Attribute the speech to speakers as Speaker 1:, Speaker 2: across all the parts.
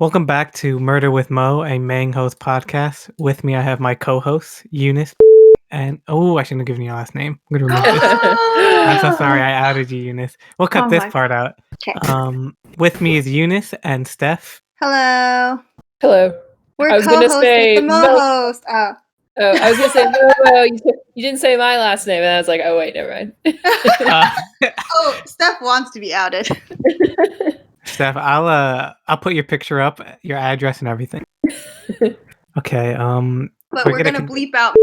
Speaker 1: Welcome back to Murder with Mo, a Mang host podcast. With me, I have my co-hosts, Eunice, and I shouldn't have given you a last name. I'm gonna remove this. I'm so sorry, I outed you, Eunice. We'll cut this part out.
Speaker 2: Okay.
Speaker 1: With me is Eunice and Steph.
Speaker 2: Hello.
Speaker 3: Hello.
Speaker 2: We're
Speaker 3: I was gonna
Speaker 2: co-hosts
Speaker 3: say
Speaker 2: with the Mo-host.
Speaker 3: I was gonna say Mo. You didn't say my last name, and I was like, oh wait, never mind.
Speaker 2: Steph wants to be outed.
Speaker 1: Steph, I'll put your picture up, your address, and everything. Okay.
Speaker 2: But we're gonna bleep out.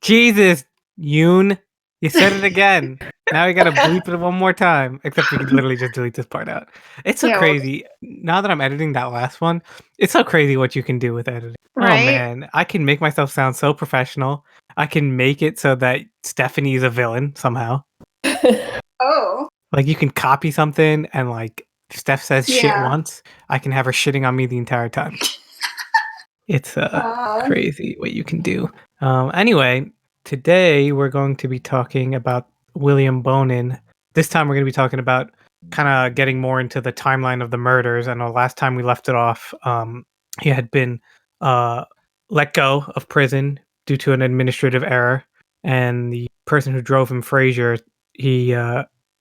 Speaker 1: Jesus, Yoon, you said it again. Now we gotta bleep it one more time. Except we could literally just delete this part out. It's so crazy. Now that I'm editing that last one, it's so crazy what you can do with editing.
Speaker 2: Right?
Speaker 1: Oh man, I can make myself sound so professional. I can make it so that Stephanie's a villain somehow.
Speaker 2: Oh.
Speaker 1: Like you can copy something and like Steph says shit once, I can have her shitting on me the entire time. It's crazy what you can do. Anyway, today we're going to be talking about William Bonin. This time we're going to be talking about kind of getting more into the timeline of the murders. I know last time we left it off, he had been let go of prison due to an administrative error. And the person who drove him, Frazier, he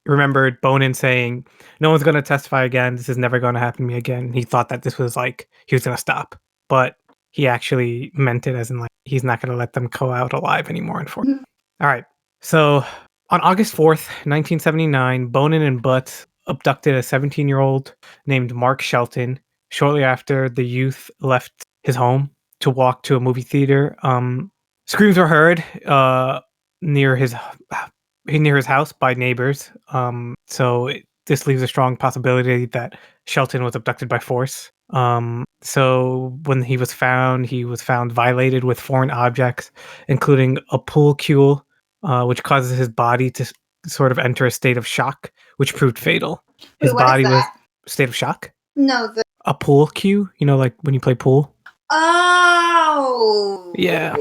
Speaker 1: remembered Bonin saying, "No one's going to testify again. This is never going to happen to me again." He thought that this was like, he was going to stop. But he actually meant it as in like, he's not going to let them go out alive anymore, unfortunately. All right. So on August 4th, 1979, Bonin and Butts abducted a 17-year-old named Mark Shelton shortly after the youth left his home to walk to a movie theater. Screams were heard near his house by neighbors. This leaves a strong possibility that Shelton was abducted by force. So when he was found violated with foreign objects, including a pool cue, which causes his body to sort of enter a state of shock, which proved fatal. His body was state of shock.
Speaker 2: No,
Speaker 1: a pool cue, like when you play pool.
Speaker 2: Oh.
Speaker 1: Yeah.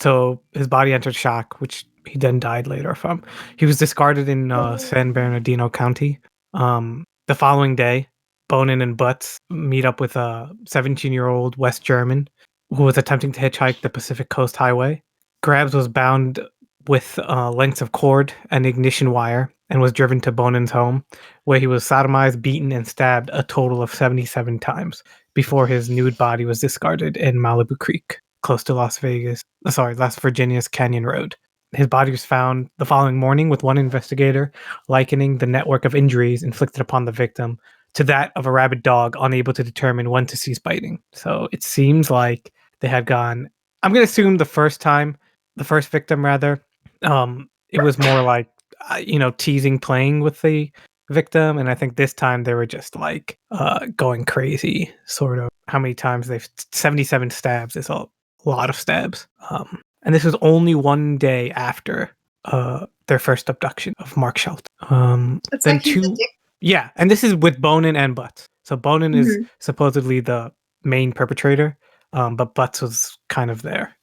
Speaker 1: So his body entered shock, which he then died later from. He was discarded in San Bernardino County. The following day, Bonin and Butts meet up with a 17-year-old West German who was attempting to hitchhike the Pacific Coast Highway. Grabs was bound with lengths of cord and ignition wire and was driven to Bonin's home, where he was sodomized, beaten, and stabbed a total of 77 times before his nude body was discarded in Malibu Creek, close to Las Virginia's Canyon Road. His body was found the following morning, with one investigator likening the network of injuries inflicted upon the victim to that of a rabid dog unable to determine when to cease biting. So it seems like they had gone, I'm going to assume the first victim rather, it was more like, teasing, playing with the victim. And I think this time they were just like going crazy, sort of. How many times 77 stabs is a lot of stabs. And this was only one day after their first abduction of Mark Shelton.
Speaker 2: It's
Speaker 1: then
Speaker 2: like he's a dick.
Speaker 1: Yeah, and this is with Bonin and Butts. So Bonin is supposedly the main perpetrator, but Butts was kind of there.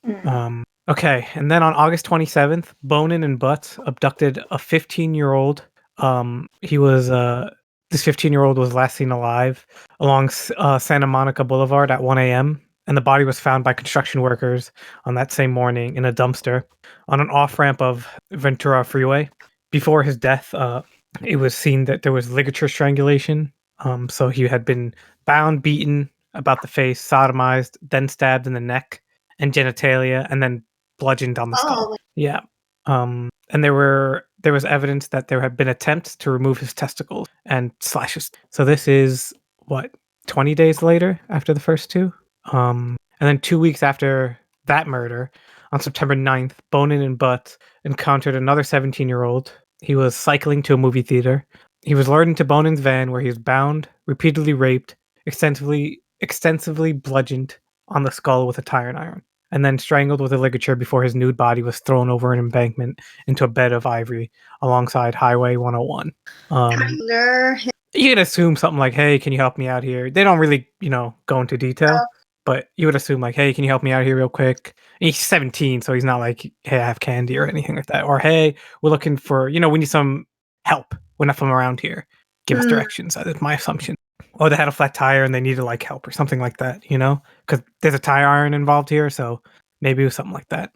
Speaker 1: Okay, and then on August 27th, Bonin and Butts abducted a 15-year-old. This 15-year-old was last seen alive along Santa Monica Boulevard at 1 a.m., and the body was found by construction workers on that same morning in a dumpster on an off-ramp of Ventura Freeway. Before his death, it was seen that there was ligature strangulation. So he had been bound, beaten about the face, sodomized, then stabbed in the neck and genitalia, and then bludgeoned on the skull. Yeah. And there was evidence that there had been attempts to remove his testicles and slashes. So this is 20 days later after the first two. And then 2 weeks after that murder, on September 9th, Bonin and Butts encountered another 17-year-old. He was cycling to a movie theater. He was lured into Bonin's van, where he was bound, repeatedly raped, extensively bludgeoned on the skull with a tire iron, and then strangled with a ligature before his nude body was thrown over an embankment into a bed of ivory alongside Highway 101. You could assume something like, "Hey, can you help me out here?" They don't really, go into detail, but you would assume like, "Hey, can you help me out here real quick?" And he's 17, so he's not like, "Hey, I have candy," or anything like that. Or, "Hey, we're looking for, we need some help. We're not from around here. Give us directions." That is my assumption. or they had a flat tire and they needed like help or something like that, because there's a tire iron involved here, so maybe it was something like that.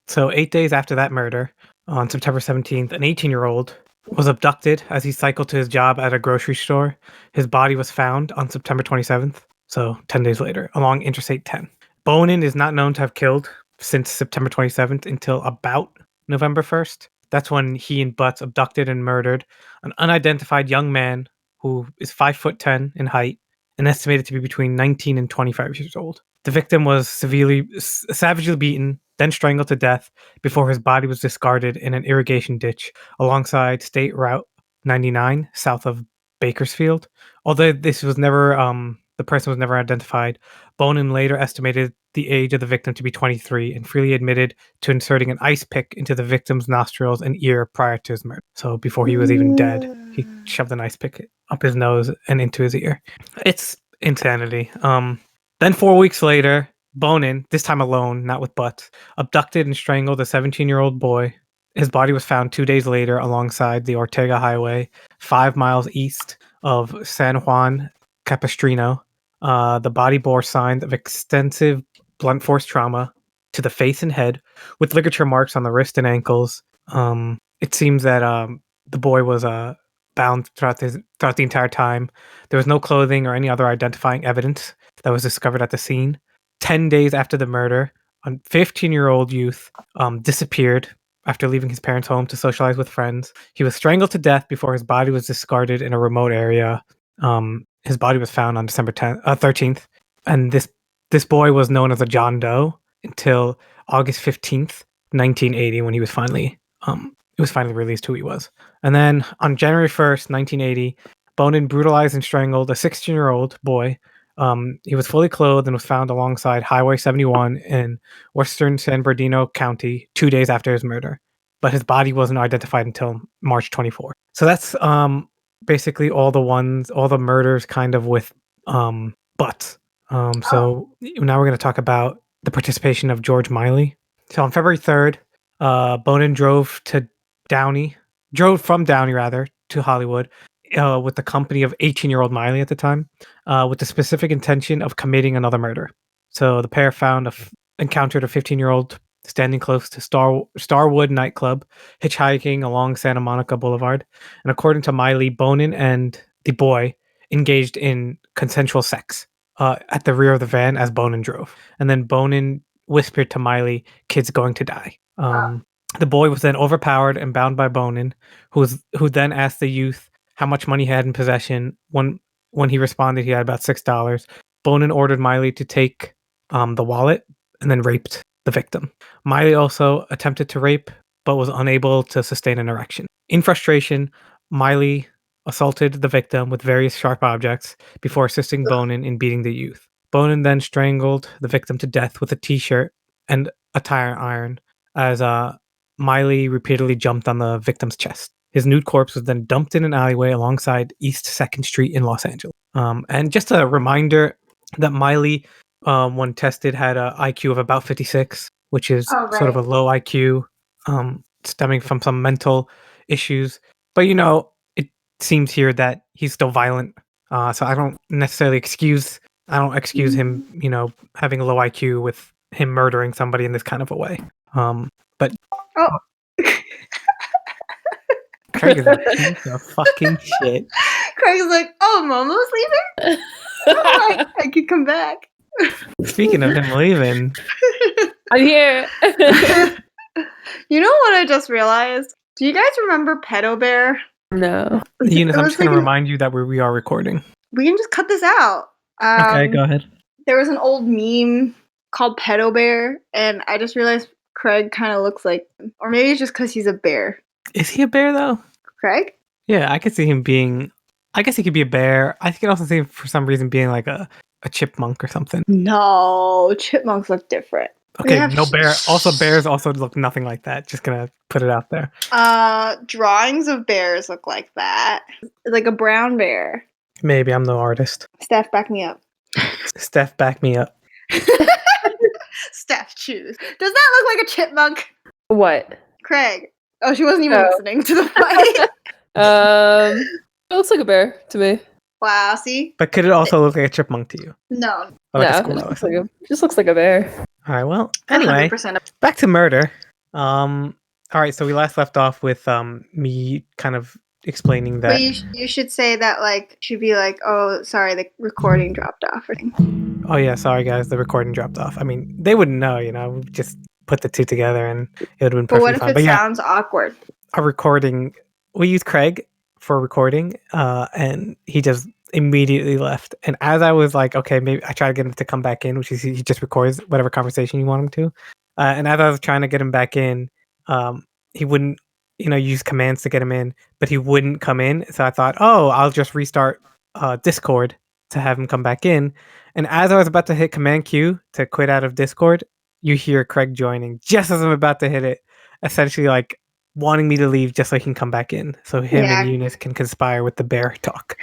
Speaker 1: So 8 days after that murder, on September 17th, an 18-year-old was abducted as he cycled to his job at a grocery store. His body was found on September 27th, so 10 days later, along Interstate 10. Bonin is not known to have killed since September 27th until about November 1st. That's when he and Butts abducted and murdered an unidentified young man who is 5'10" in height and estimated to be between 19 and 25 years old. The victim was savagely beaten, then strangled to death before his body was discarded in an irrigation ditch alongside State Route 99 south of Bakersfield. Although this was never, the person was never identified, Bonin later estimated the age of the victim to be 23 and freely admitted to inserting an ice pick into the victim's nostrils and ear prior to his murder. So before he was even dead, he shoved an ice pick up his nose and into his ear. It's insanity. Then 4 weeks later, Bonin, this time alone, not with Butts, abducted and strangled a 17-year-old boy. His body was found 2 days later alongside the Ortega Highway, 5 miles east of San Juan Capistrano. The body bore signs of extensive blunt force trauma to the face and head, with ligature marks on the wrist and ankles. It seems that the boy was bound throughout the entire time. There was no clothing or any other identifying evidence that was discovered at the scene. 10 days after the murder, a 15-year-old youth disappeared after leaving his parents' home to socialize with friends. He was strangled to death before his body was discarded in a remote area. His body was found on December 13th, and this boy was known as a John Doe until August 15th, 1980, when he was finally released who he was. And then on January 1st, 1980, Bonin brutalized and strangled a 16-year-old boy. He was fully clothed and was found alongside Highway 71 in western San Bernardino County 2 days after his murder. But his body wasn't identified until March 24th. So that's basically all the murders kind of with Butts. So now we're going to talk about the participation of George Miley. So on February 3rd, Bonin drove from Downey to Hollywood with the company of 18-year-old Miley at the time, with the specific intention of committing another murder. So the pair encountered a 15-year-old standing close to Starwood nightclub, hitchhiking along Santa Monica Boulevard. And according to Miley, Bonin and the boy engaged in consensual sex at the rear of the van as Bonin drove. And then Bonin whispered to Miley, "Kid's going to die." The boy was then overpowered and bound by Bonin, who then asked the youth how much money he had in possession. When he responded, he had about $6. Bonin ordered Miley to take the wallet and then raped the victim. Miley also attempted to rape, but was unable to sustain an erection. In frustration, Miley assaulted the victim with various sharp objects before assisting Bonin in beating the youth. Bonin then strangled the victim to death with a t-shirt and a tire iron as Miley repeatedly jumped on the victim's chest. His nude corpse was then dumped in an alleyway alongside East 2nd Street in Los Angeles. And just a reminder that Miley, when tested, had an IQ of about 56, which is sort of a low IQ, stemming from some mental issues. But, it seems here that he's still violent. So I don't necessarily excuse him, having a low IQ with him murdering somebody in this kind of a way. But Craig is a piece of fucking shit.
Speaker 2: Craig's like, "Oh, Momo's leaving? I could come back."
Speaker 1: Speaking of him leaving,
Speaker 3: I'm here.
Speaker 2: You know what I just realized? Do you guys remember Pedo Bear?
Speaker 3: No.
Speaker 1: Eunice, I'm just going to remind you that we are recording.
Speaker 2: We can just cut this out.
Speaker 1: Okay, go ahead.
Speaker 2: There was an old meme called Pedo Bear, and I just realized Craig kind of looks like, or maybe it's just because he's a bear.
Speaker 1: Is he a bear, though?
Speaker 2: Craig?
Speaker 1: Yeah, I could see him being, I guess he could be a bear. I could also see him for some reason being like a chipmunk or something.
Speaker 2: No, chipmunks look different.
Speaker 1: Okay, no bear. Also, bears also look nothing like that. Just gonna put it out there.
Speaker 2: Drawings of bears look like that. Like a brown bear.
Speaker 1: Maybe I'm no artist.
Speaker 2: Steph, back me up.
Speaker 1: Steph, back me up.
Speaker 2: Steph, choose. Does that look like a chipmunk?
Speaker 3: What?
Speaker 2: Craig. Oh, she wasn't even listening to the fight.
Speaker 3: It looks like a bear to me.
Speaker 2: Wow, see?
Speaker 1: But could it also look like a chipmunk to you?
Speaker 2: No.
Speaker 1: Or like a
Speaker 3: No,
Speaker 1: squirrel or something?
Speaker 3: just looks like a bear.
Speaker 1: All right, well, anyway,
Speaker 2: 100%.
Speaker 1: back to murder. All right, so we last left off with me kind of explaining that.
Speaker 2: But you should say that, like, should be like, oh, sorry, the recording dropped off. Or something.
Speaker 1: Oh yeah, sorry guys, the recording dropped off. I mean, they wouldn't know, we just put the two together and it would have been
Speaker 2: But
Speaker 1: perfectly
Speaker 2: what if
Speaker 1: fine.
Speaker 2: it
Speaker 1: But yeah,
Speaker 2: sounds awkward?
Speaker 1: our recording, we used Craig for recording, and he just immediately left. And as I was like, okay, maybe I try to get him to come back in, which is he just records whatever conversation you want him to. And as I was trying to get him back in, he wouldn't, use commands to get him in, but he wouldn't come in. So I thought, oh, I'll just restart Discord to have him come back in. And as I was about to hit Command Q to quit out of Discord, you hear Craig joining just as I'm about to hit it, essentially like wanting me to leave just so he can come back in, so him and Eunice can conspire with the bear talk.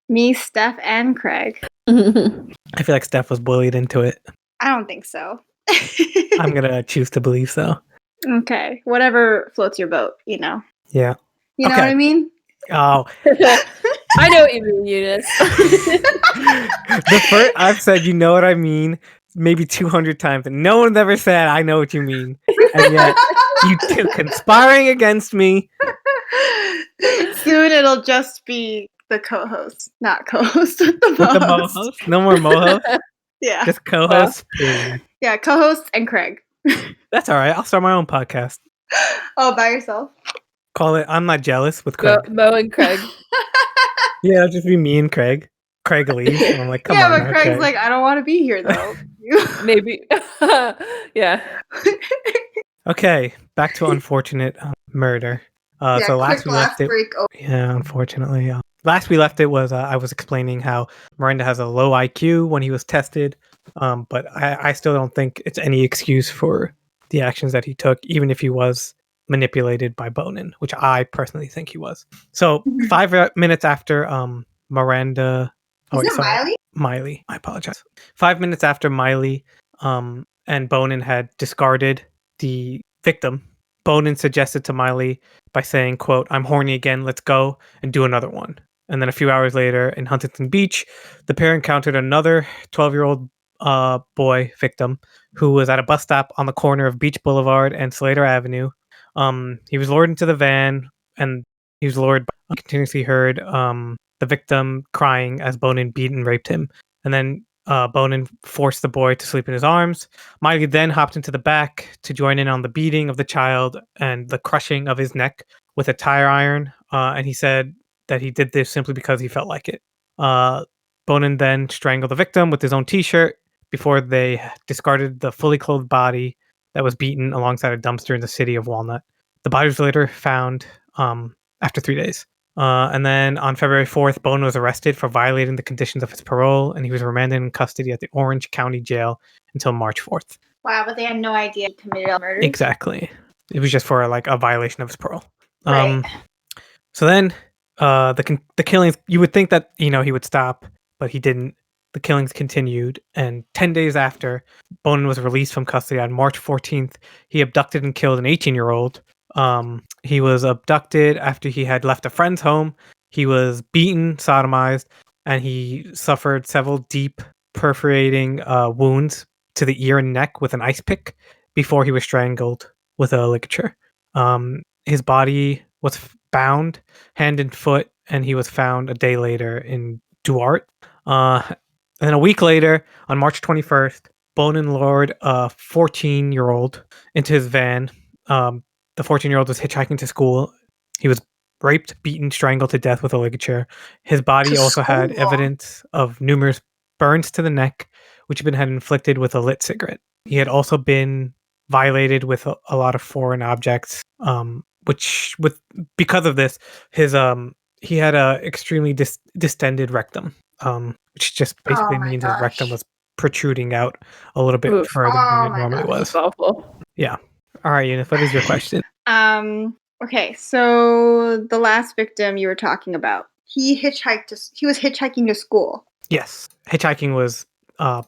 Speaker 2: Me, Steph, and Craig.
Speaker 1: I feel like Steph was bullied into it.
Speaker 2: I don't think so.
Speaker 1: I'm gonna choose to believe so.
Speaker 2: Okay, whatever floats your boat,
Speaker 1: Yeah.
Speaker 2: You know what I mean?
Speaker 1: Oh.
Speaker 3: I know what you mean, Eunice.
Speaker 1: I've said, you know what I mean, maybe 200 times, and no one's ever said, I know what you mean. And yet, you two conspiring against me.
Speaker 2: Soon it'll just be the co-host, not co-host with the
Speaker 1: With the mo-host? No more mo-host?
Speaker 2: Yeah.
Speaker 1: Just co-host?
Speaker 2: Yeah, co-host and Craig.
Speaker 1: That's all right. I'll start my own podcast.
Speaker 2: Oh, by yourself?
Speaker 1: Call it I'm Not Jealous with Craig.
Speaker 3: Mo and Craig.
Speaker 1: Yeah, it'll just be me and Craig. Craig leaves, and I'm like, come on.
Speaker 2: Yeah, but Craig's like, I don't want to be here, though.
Speaker 3: Maybe. Yeah.
Speaker 1: Okay, back to unfortunate murder. So last we left it. Yeah, unfortunately. Last we left it was I was explaining how Miranda has a low IQ when he was tested, but I still don't think it's any excuse for the actions that he took, even if he was manipulated by Bonin, which I personally think he was. So 5 minutes after Miranda...
Speaker 2: Is it Miley?
Speaker 1: Miley, I apologize. 5 minutes after Miley and Bonin had discarded the victim, Bonin suggested to Miley by saying, quote, I'm horny again, let's go and do another one. And then a few hours later in Huntington Beach, the pair encountered another 12-year-old boy victim who was at a bus stop on the corner of Beach Boulevard and Slater Avenue. He was lured into the van, and he was lured by continuously heard the victim crying as Bonin beat and raped him. And then Bonin forced the boy to sleep in his arms. Miley then hopped into the back to join in on the beating of the child and the crushing of his neck with a tire iron. And he said that he did this simply because he felt like it. Bonin then strangled the victim with his own t-shirt before they discarded the fully clothed body that was beaten alongside a dumpster in the city of Walnut. The body was later found after 3 days. And then on February 4th, Bonin was arrested for violating the conditions of his parole, and he was remanded in custody at the Orange County Jail until March 4th.
Speaker 2: Wow, but they had no idea he committed a murder?
Speaker 1: Exactly. It was just for like a violation of his parole.
Speaker 2: Right.
Speaker 1: So then the killings, you would think that, he would stop, but he didn't. The killings continued, and 10 days after Bonin was released from custody on March 14th, he abducted and killed an 18-year-old. He was abducted after he had left a friend's home. He was beaten, sodomized, and he suffered several deep perforating wounds to the ear and neck with an ice pick before he was strangled with a ligature. His body was bound hand and foot, and he was found a day later in Duarte. And then a week later, on March 21st, Bonin lured a 14-year-old into his van. The 14-year-old was hitchhiking to school. He was raped, beaten, strangled to death with a ligature. His body also had evidence of numerous burns to the neck, which had been inflicted with a lit cigarette. He had also been violated with a lot of foreign objects, because of this, he had a extremely distended rectum, which just basically means his rectum was protruding out a little bit further than it normally was.
Speaker 3: That's awful.
Speaker 1: Yeah. All right, Eunice, what is your question?
Speaker 2: Okay, so the last victim you were talking about, he was hitchhiking to school.
Speaker 1: Yes. Hitchhiking was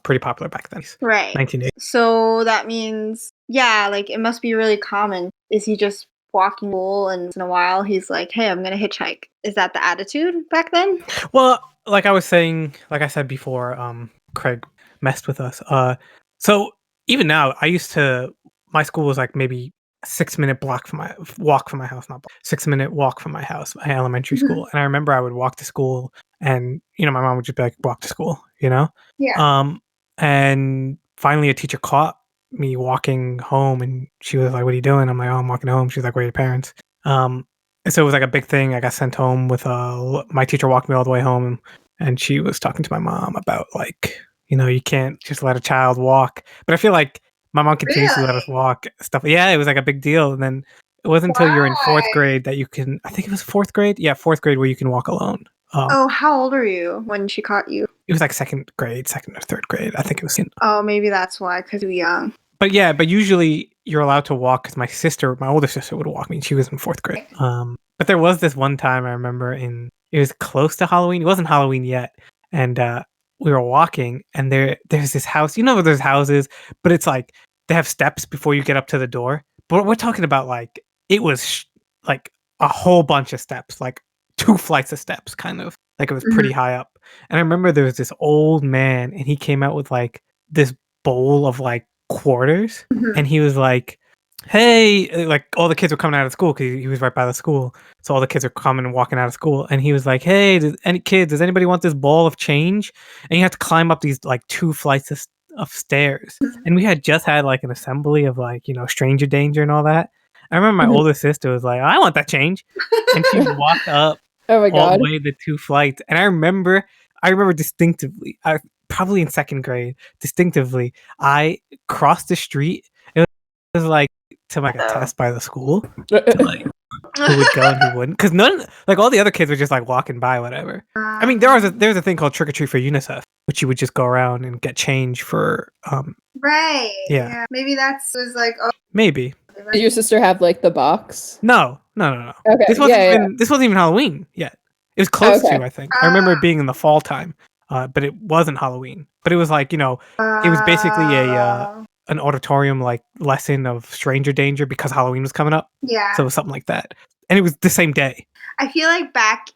Speaker 1: pretty popular back then.
Speaker 2: Right.
Speaker 1: 1980.
Speaker 2: So that means, it must be really common. Is he just walking school, and once in a while he's like, "Hey, I'm gonna hitchhike." Is that the attitude back then?
Speaker 1: Well, like I was saying, like I said before, Craig messed with us. So even now, my school was like maybe a 6 minute walk from my house, not 6 minute walk from my house, my elementary school. And I remember I would walk to school, and my mom would just be like, "Walk to school,"
Speaker 2: Yeah.
Speaker 1: And finally, a teacher caught me walking home, and she was like, "What are you doing?" I'm like, "Oh, I'm walking home." She's like, "Where are your parents?" And so it was like a big thing. I got sent home with my teacher walked me all the way home, and she was talking to my mom about like, you can't just let a child walk. But I feel like my mom continues to let us walk stuff. Yeah, it was like a big deal. And then it wasn't until you're in fourth grade that you can. I think it was fourth grade. Yeah, fourth grade where you can walk alone.
Speaker 2: How old are you when she caught you?
Speaker 1: It was like second or third grade. I think it was.
Speaker 2: Oh, maybe that's why, because you're young.
Speaker 1: But usually you're allowed to walk because my older sister would walk me, and she was in fourth grade. But there was this one time I remember it was close to Halloween. It wasn't Halloween yet, and we were walking, and there's this house. There's houses, but it's like they have steps before you get up to the door. But we're talking about like it was like a whole bunch of steps, like 2 flights of steps, kind of like it was pretty high up. And I remember there was this old man, and he came out with like this bowl of like quarters, and he was like, "Hey," like all the kids were coming out of school because he was right by the school, so all the kids are coming and walking out of school, and he was like, "Hey, does anybody want this ball of change?" And you have to climb up these like 2 flights of stairs, and we had just had like an assembly of like stranger danger and all that. I remember my older sister was like, "I want that change," and she walked up
Speaker 3: Oh my
Speaker 1: all
Speaker 3: god.
Speaker 1: the way the 2 flights, and I remember distinctively. Probably in second grade, distinctively, I crossed the street. It was like to like a test by the school, to like who would go and who wouldn't, because all the other kids were just like walking by, whatever. I mean, there's a thing called Trick or Treat for UNICEF, which you would just go around and get change for.
Speaker 2: Right.
Speaker 1: Yeah.
Speaker 2: Maybe was like. Oh.
Speaker 1: Maybe.
Speaker 3: Did your sister have like the box?
Speaker 1: No.
Speaker 3: Okay.
Speaker 1: This wasn't even Halloween yet. It was close to, I think. I remember it being in the fall time. But it wasn't Halloween. But it was like, it was basically an auditorium like lesson of stranger danger because Halloween was coming up.
Speaker 2: Yeah.
Speaker 1: So it was something like that. And it was the same day.
Speaker 2: I feel like back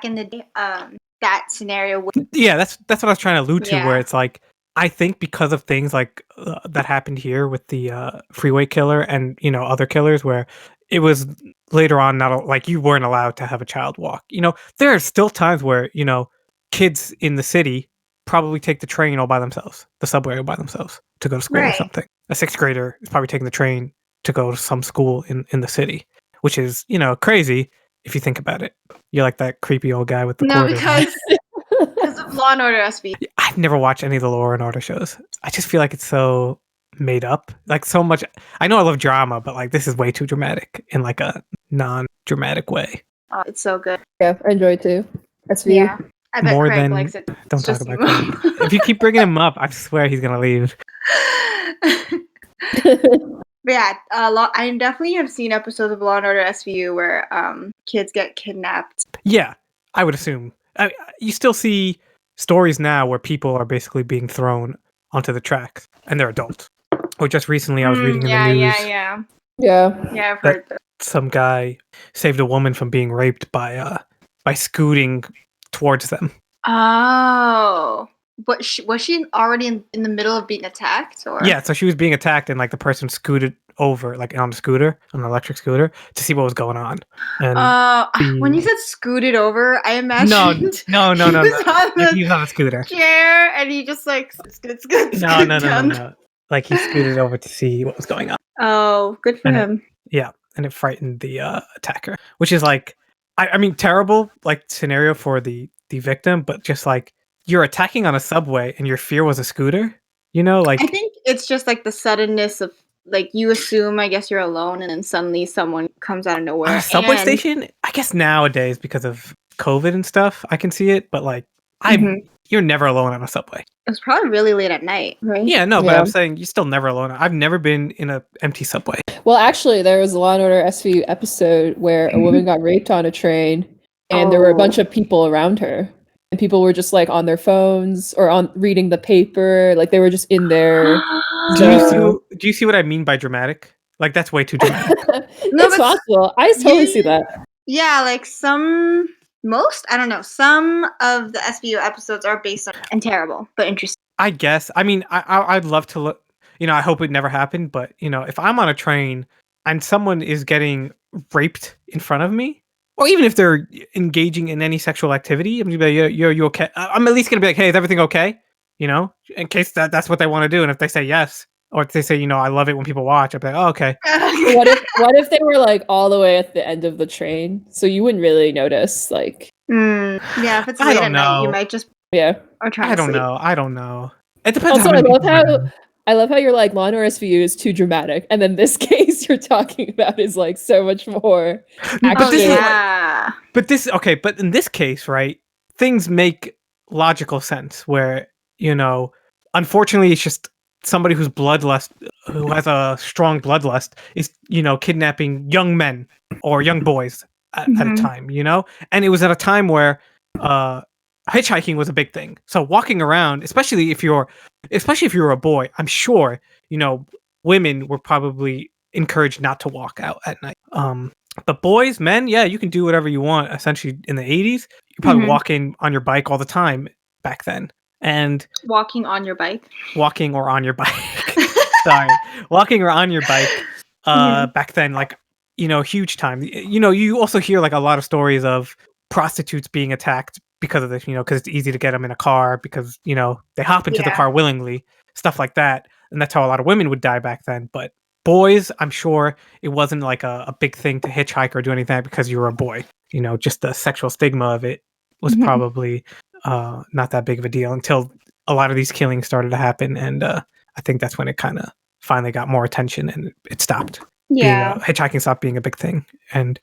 Speaker 2: in the day, that scenario.
Speaker 1: Yeah, that's what I was trying to allude to,
Speaker 2: Yeah.
Speaker 1: where it's like, I think because of things like that happened here with the Freeway Killer and, other killers, where it was later on not like you weren't allowed to have a child walk. There are still times where, kids in the city probably take the train all by themselves, the subway all by themselves to go to school or something. A 6th grader is probably taking the train to go to some school in the city, which is, crazy if you think about it. You're like that creepy old guy with the quarters.
Speaker 2: Because of Law and Order SVU.
Speaker 1: I've never watched any of the Law and Order shows. I just feel like it's so made up. Like so much. I know I love drama, but like this is way too dramatic in like a non-dramatic way.
Speaker 2: Oh, it's so good.
Speaker 3: Yeah, I enjoy it too. SVU.
Speaker 2: Yeah. I bet
Speaker 1: More
Speaker 2: Craig
Speaker 1: than
Speaker 2: likes it.
Speaker 1: don't talk about Craig. If you keep bringing him up, I swear he's gonna leave.
Speaker 2: But yeah, I definitely have seen episodes of Law and Order SVU where kids get kidnapped.
Speaker 1: Yeah, I would assume. You still see stories now where people are basically being thrown onto the tracks, and they're adults. Or just recently, I was reading in the news.
Speaker 2: Yeah, I've heard that.
Speaker 1: Some guy saved a woman from being raped by scooting towards them.
Speaker 2: Oh, but was she already in the middle of being attacked? Or
Speaker 1: yeah, so she was being attacked, and like the person scooted over, like on an electric scooter, to see what was going on. And
Speaker 2: when you said scooted over, I imagined
Speaker 1: no. Like he was on a scooter
Speaker 2: chair, and he just like scoot.
Speaker 1: No. Like he scooted over to see what was going on.
Speaker 2: Oh, good for him.
Speaker 1: And it frightened the attacker, which is like, I mean, terrible like scenario for the victim, but just like you're attacking on a subway and your fear was a scooter, like
Speaker 2: I think it's just like the suddenness of like you assume, I guess you're alone, and then suddenly someone comes out of nowhere.
Speaker 1: A subway station, I guess nowadays because of COVID and stuff, I can see it, but like you're never alone on a subway.
Speaker 2: It was probably really late at night, right?
Speaker 1: Yeah, no, but I'm saying you're still never alone. I've never been in an empty subway.
Speaker 3: Well, actually, there was a Law and Order SVU episode where a woman got raped on a train, and there were a bunch of people around her, and people were just like on their phones or on reading the paper, like they were just in there.
Speaker 1: Do you see what I mean by dramatic? Like that's way too dramatic.
Speaker 2: No,
Speaker 3: It's
Speaker 2: but
Speaker 3: possible. I totally see that.
Speaker 2: Yeah, like some of the SVU episodes are based on and terrible, but interesting.
Speaker 1: I guess. I mean, I'd love to look. I hope it never happened. But if I'm on a train and someone is getting raped in front of me, or even if they're engaging in any sexual activity, I'm gonna be like, you okay? I'm at least gonna be like, hey, is everything okay? In case that's what they want to do. And if they say yes, or if they say, I love it when people watch, I'd be like, oh, okay.
Speaker 3: What if they were like all the way at the end of the train, so you wouldn't really notice? Like,
Speaker 2: yeah, if it's
Speaker 1: I
Speaker 2: late
Speaker 1: don't
Speaker 2: at night, you
Speaker 1: know.
Speaker 2: might just
Speaker 3: or
Speaker 2: trying
Speaker 1: I
Speaker 2: to
Speaker 1: don't
Speaker 2: sleep.
Speaker 1: know. I don't know. It depends.
Speaker 3: Also, I love how you're like Law and Order SVU is too dramatic, and then this case you're talking about is like so much more.
Speaker 1: But this
Speaker 2: yeah.
Speaker 1: but in this case, right? Things make logical sense where, unfortunately it's just somebody who has a strong bloodlust is, kidnapping young men or young boys at a time, And it was at a time where hitchhiking was a big thing. So walking around, especially if you're a boy, I'm sure, women were probably encouraged not to walk out at night. But boys, men, yeah, you can do whatever you want. Essentially, in the 80s, you're probably walking on your bike all the time back then. And
Speaker 2: walking on your bike.
Speaker 1: Walking or on your bike. Sorry. Walking or on your bike back then, like, huge time. You also hear like a lot of stories of prostitutes being attacked because of this, because it's easy to get them in a car because, they hop into the car willingly, stuff like that. And that's how a lot of women would die back then. But boys, I'm sure it wasn't like a big thing to hitchhike or do anything like that because you were a boy. Just the sexual stigma of it was probably not that big of a deal until a lot of these killings started to happen. And I think that's when it kind of finally got more attention and it stopped.
Speaker 2: Yeah.
Speaker 1: Hitchhiking stopped being a big thing. And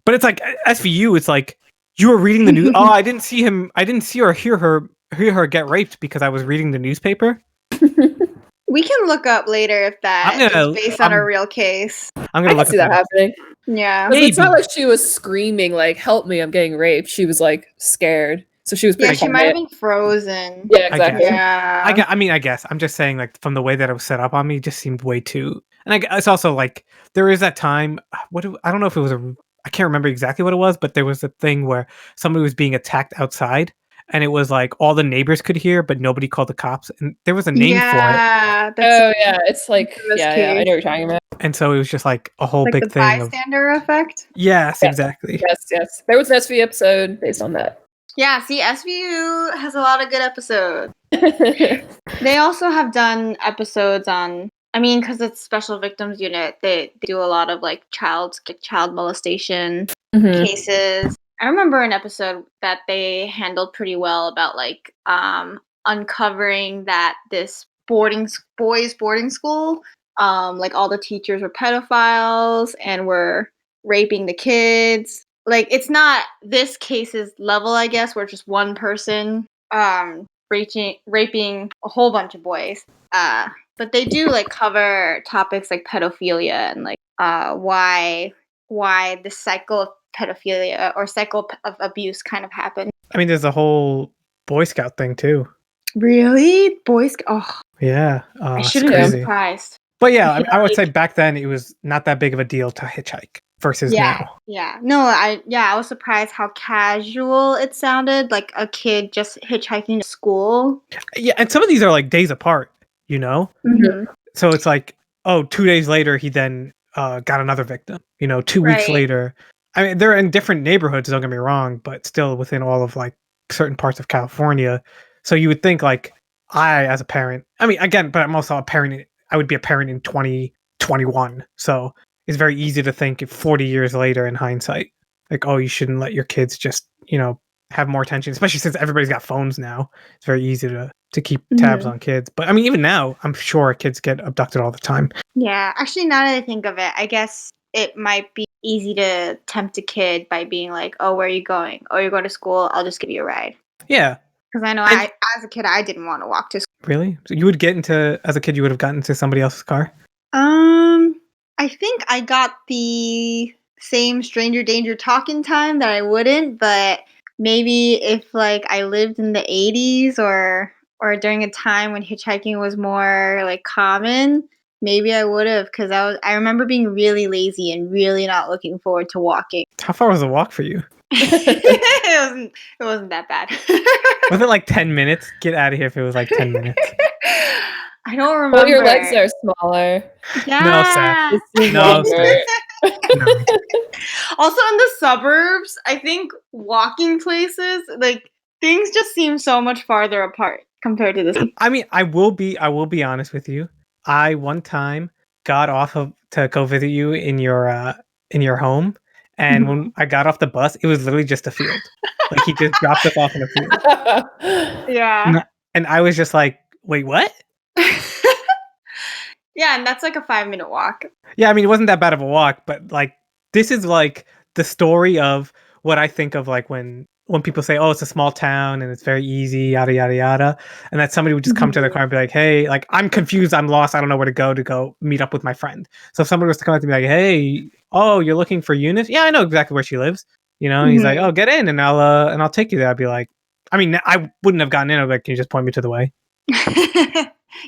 Speaker 1: but it's like SVU, it's like you were reading the news. Oh, I didn't see or hear her get raped because I was reading the newspaper.
Speaker 2: We can look up later if that is based on a real case.
Speaker 1: I'm gonna
Speaker 3: see that happening.
Speaker 2: Yeah,
Speaker 3: it's not like she was screaming like "Help me, I'm getting raped." She was like scared, so she was.
Speaker 2: She might have been frozen.
Speaker 3: Yeah, exactly.
Speaker 1: I guess I'm just saying, like, from the way that it was set up on me, it just seemed way too. And it's also like there is that time. I don't know if it was I can't remember exactly what it was, but there was a thing where somebody was being attacked outside. And it was like all the neighbors could hear, but nobody called the cops. And there was a name for it.
Speaker 3: It's like I know what you're talking about.
Speaker 1: And so it was just like a whole
Speaker 2: like
Speaker 1: big
Speaker 2: the
Speaker 1: thing.
Speaker 2: Bystander effect.
Speaker 1: Yes, exactly.
Speaker 3: Yes. There was an SVU episode based on that.
Speaker 2: Yeah, see, SVU has a lot of good episodes. They also have done episodes on. I mean, because it's Special Victims Unit, they do a lot of like child molestation cases. I remember an episode that they handled pretty well about like uncovering that this boys boarding school, like all the teachers were pedophiles and were raping the kids. Like it's not this case's level, I guess, where just one person raping a whole bunch of boys. But they do like cover topics like pedophilia and like why the cycle of pedophilia or cycle of abuse kind of happened.
Speaker 1: I mean, there's a whole Boy Scout thing too.
Speaker 2: Really? Boy Scout? Oh.
Speaker 1: Yeah.
Speaker 2: I shouldn't be surprised.
Speaker 1: But yeah, I would say back then it was not that big of a deal to hitchhike versus now.
Speaker 2: Yeah. No, I was surprised how casual it sounded, like a kid just hitchhiking to school.
Speaker 1: Yeah, and some of these are like days apart, So it's like, 2 days later, he then got another victim. 2 weeks later. I mean, they're in different neighborhoods, don't get me wrong, but still within all of like certain parts of California. So you would think like I, as a parent, I mean, again, but I'm also a parent. I would be a parent in 2021. So it's very easy to think 40 years later in hindsight, like, oh, you shouldn't let your kids just, have more attention, especially since everybody's got phones now. It's very easy to keep tabs on kids. But I mean, even now, I'm sure kids get abducted all the time.
Speaker 2: Yeah, actually, now that I think of it, I guess it might be easy to tempt a kid by being like, oh, where are you going? Oh, you're going to school? I'll just give you a ride.
Speaker 1: Yeah.
Speaker 2: Because I know as a kid, I didn't want to walk to school.
Speaker 1: Really? So you would as a kid, you would have gotten into somebody else's car?
Speaker 2: I think I got the same stranger danger talking time that I wouldn't, but maybe if like I lived in the 80s or during a time when hitchhiking was more like common, maybe I would have, because I remember being really lazy and really not looking forward to walking.
Speaker 1: How far was the walk for you?
Speaker 2: It wasn't that bad.
Speaker 1: Was it like 10 minutes? Get out of here if it was like 10 minutes.
Speaker 2: I don't remember.
Speaker 3: Well, your legs are smaller.
Speaker 2: Yeah.
Speaker 1: No, Seth.
Speaker 3: It seems
Speaker 1: No,
Speaker 3: longer.
Speaker 1: No.
Speaker 2: Also in the suburbs, I think walking places, like things just seem so much farther apart compared to this.
Speaker 1: I mean, I will be honest with you. I one time got off to go visit you in your home, and when I got off the bus, it was literally just a field. Like he just dropped us off in a field.
Speaker 2: Yeah.
Speaker 1: And I was just like, wait, what?
Speaker 2: Yeah, and that's like a 5-minute walk.
Speaker 1: Yeah, I mean, it wasn't that bad of a walk, but like this is like the story of what I think of like when people say, "Oh, it's a small town and it's very easy, yada yada yada," and that somebody would just come to their car and be like, "Hey, like I'm confused, I'm lost, I don't know where to go meet up with my friend." So if somebody was to come up to me like, "Hey, oh, you're looking for Eunice? Yeah, I know exactly where she lives." You know, and he's like, "Oh, get in, and I'll take you there." I'd be like, I mean, I wouldn't have gotten in. I'd be like, "Can you just point me to the way?"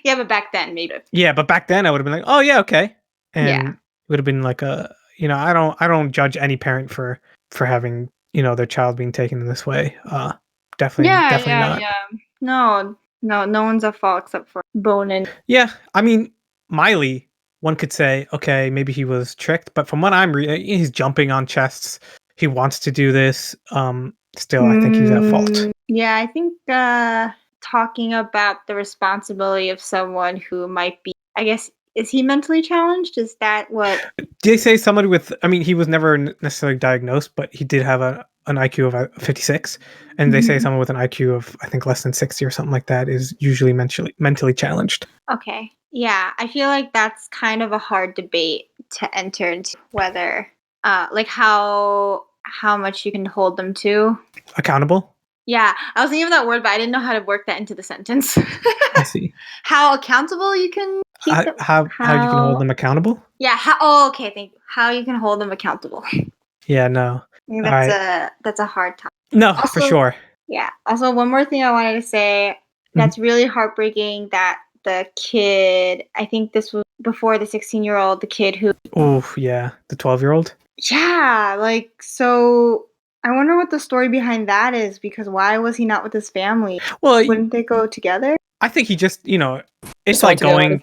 Speaker 2: Yeah, but back then maybe.
Speaker 1: Yeah, but back then I would have been like, "Oh yeah, okay," and
Speaker 2: Yeah.
Speaker 1: it would have been like a, you know, I don't judge any parent for having, you know, their child being taken in this way. Definitely not.
Speaker 2: Yeah. No one's at fault except for Bonin.
Speaker 1: Yeah, I mean, Miley, one could say, okay, maybe he was tricked, but from what I'm reading, he's jumping on chests. He wants to do this. Still, I think he's at fault.
Speaker 2: Yeah, I think talking about the responsibility of someone who might be, I guess, is he mentally challenged? Is that what?
Speaker 1: They say somebody with, I mean, he was never necessarily diagnosed, but he did have an IQ of 56. And they say someone with an IQ of, I think, less than 60 or something like that is usually mentally challenged.
Speaker 2: Okay. Yeah, I feel like that's kind of a hard debate to enter into, whether, like how much you can hold them to.
Speaker 1: Accountable?
Speaker 2: Yeah, I was thinking of that word, but I didn't know how to work that into the sentence.
Speaker 1: I see.
Speaker 2: How accountable you can keep them?
Speaker 1: How you can hold them accountable?
Speaker 2: Yeah. Okay. Thank you. How you can hold them accountable.
Speaker 1: Yeah. No.
Speaker 2: I think that's a hard topic.
Speaker 1: No,
Speaker 2: Also,
Speaker 1: for sure.
Speaker 2: Yeah. Also, one more thing I wanted to say. That's really heartbreaking that the kid. I think this was before the 16-year-old. The kid who.
Speaker 1: Oh yeah, the 12-year-old.
Speaker 2: Yeah. Like so. I wonder what the story behind that is, because why was he not with his family?
Speaker 1: Well,
Speaker 2: wouldn't they go together?
Speaker 1: I think he just, you know, it's
Speaker 3: Just
Speaker 1: like
Speaker 3: going.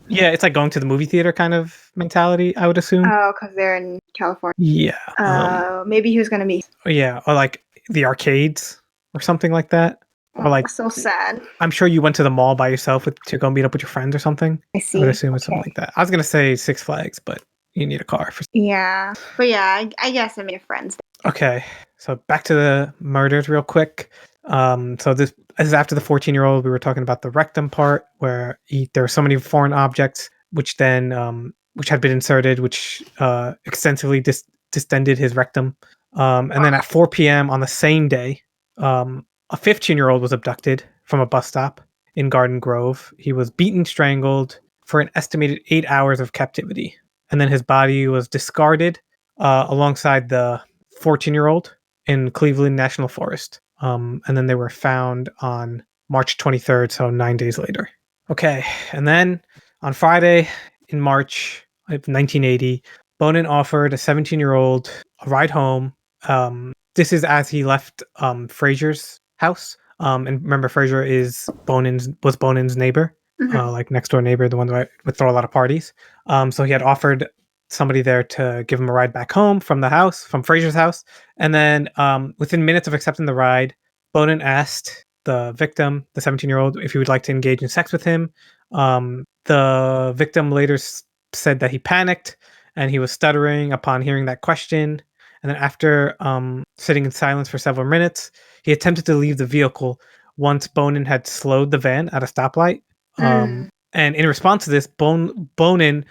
Speaker 1: It's like going to the movie theater kind of mentality, I would assume.
Speaker 2: Oh, because they're in California.
Speaker 1: Yeah.
Speaker 2: Maybe he was gonna be.
Speaker 1: Yeah, or like the arcades or something like that. Or like,
Speaker 2: so sad.
Speaker 1: I'm sure you went to the mall by yourself to go meet up with your friends or something.
Speaker 2: I see.
Speaker 1: I would assume it's something like that. I was gonna say Six Flags, but you need a car for.
Speaker 2: Yeah, but yeah, I guess I made friends.
Speaker 1: Okay, so back to the murders real quick. So this is after the 14-year-old. We were talking about the rectum part where there were so many foreign objects, which then which had been inserted, which extensively distended his rectum. And then at 4 p.m. on the same day, a 15-year-old was abducted from a bus stop in Garden Grove. He was beaten, strangled for an estimated 8 hours of captivity, and then his body was discarded alongside the 14-year-old in Cleveland National Forest. And then they were found on March 23rd, so 9 days later. Okay, and then on Friday in March of 1980, Bonin offered a 17-year-old a ride home. This is as he left Fraser's house. And remember, Fraser was Bonin's neighbor, like next door neighbor, the one that would throw a lot of parties. So he had offered somebody there to give him a ride back home from Fraser's house. And then within minutes of accepting the ride, Bonin asked the victim, the 17-year-old, if he would like to engage in sex with him. The victim later said that he panicked and he was stuttering upon hearing that question. And then after sitting in silence for several minutes, he attempted to leave the vehicle once Bonin had slowed the van at a stoplight. And in response to this, Bonin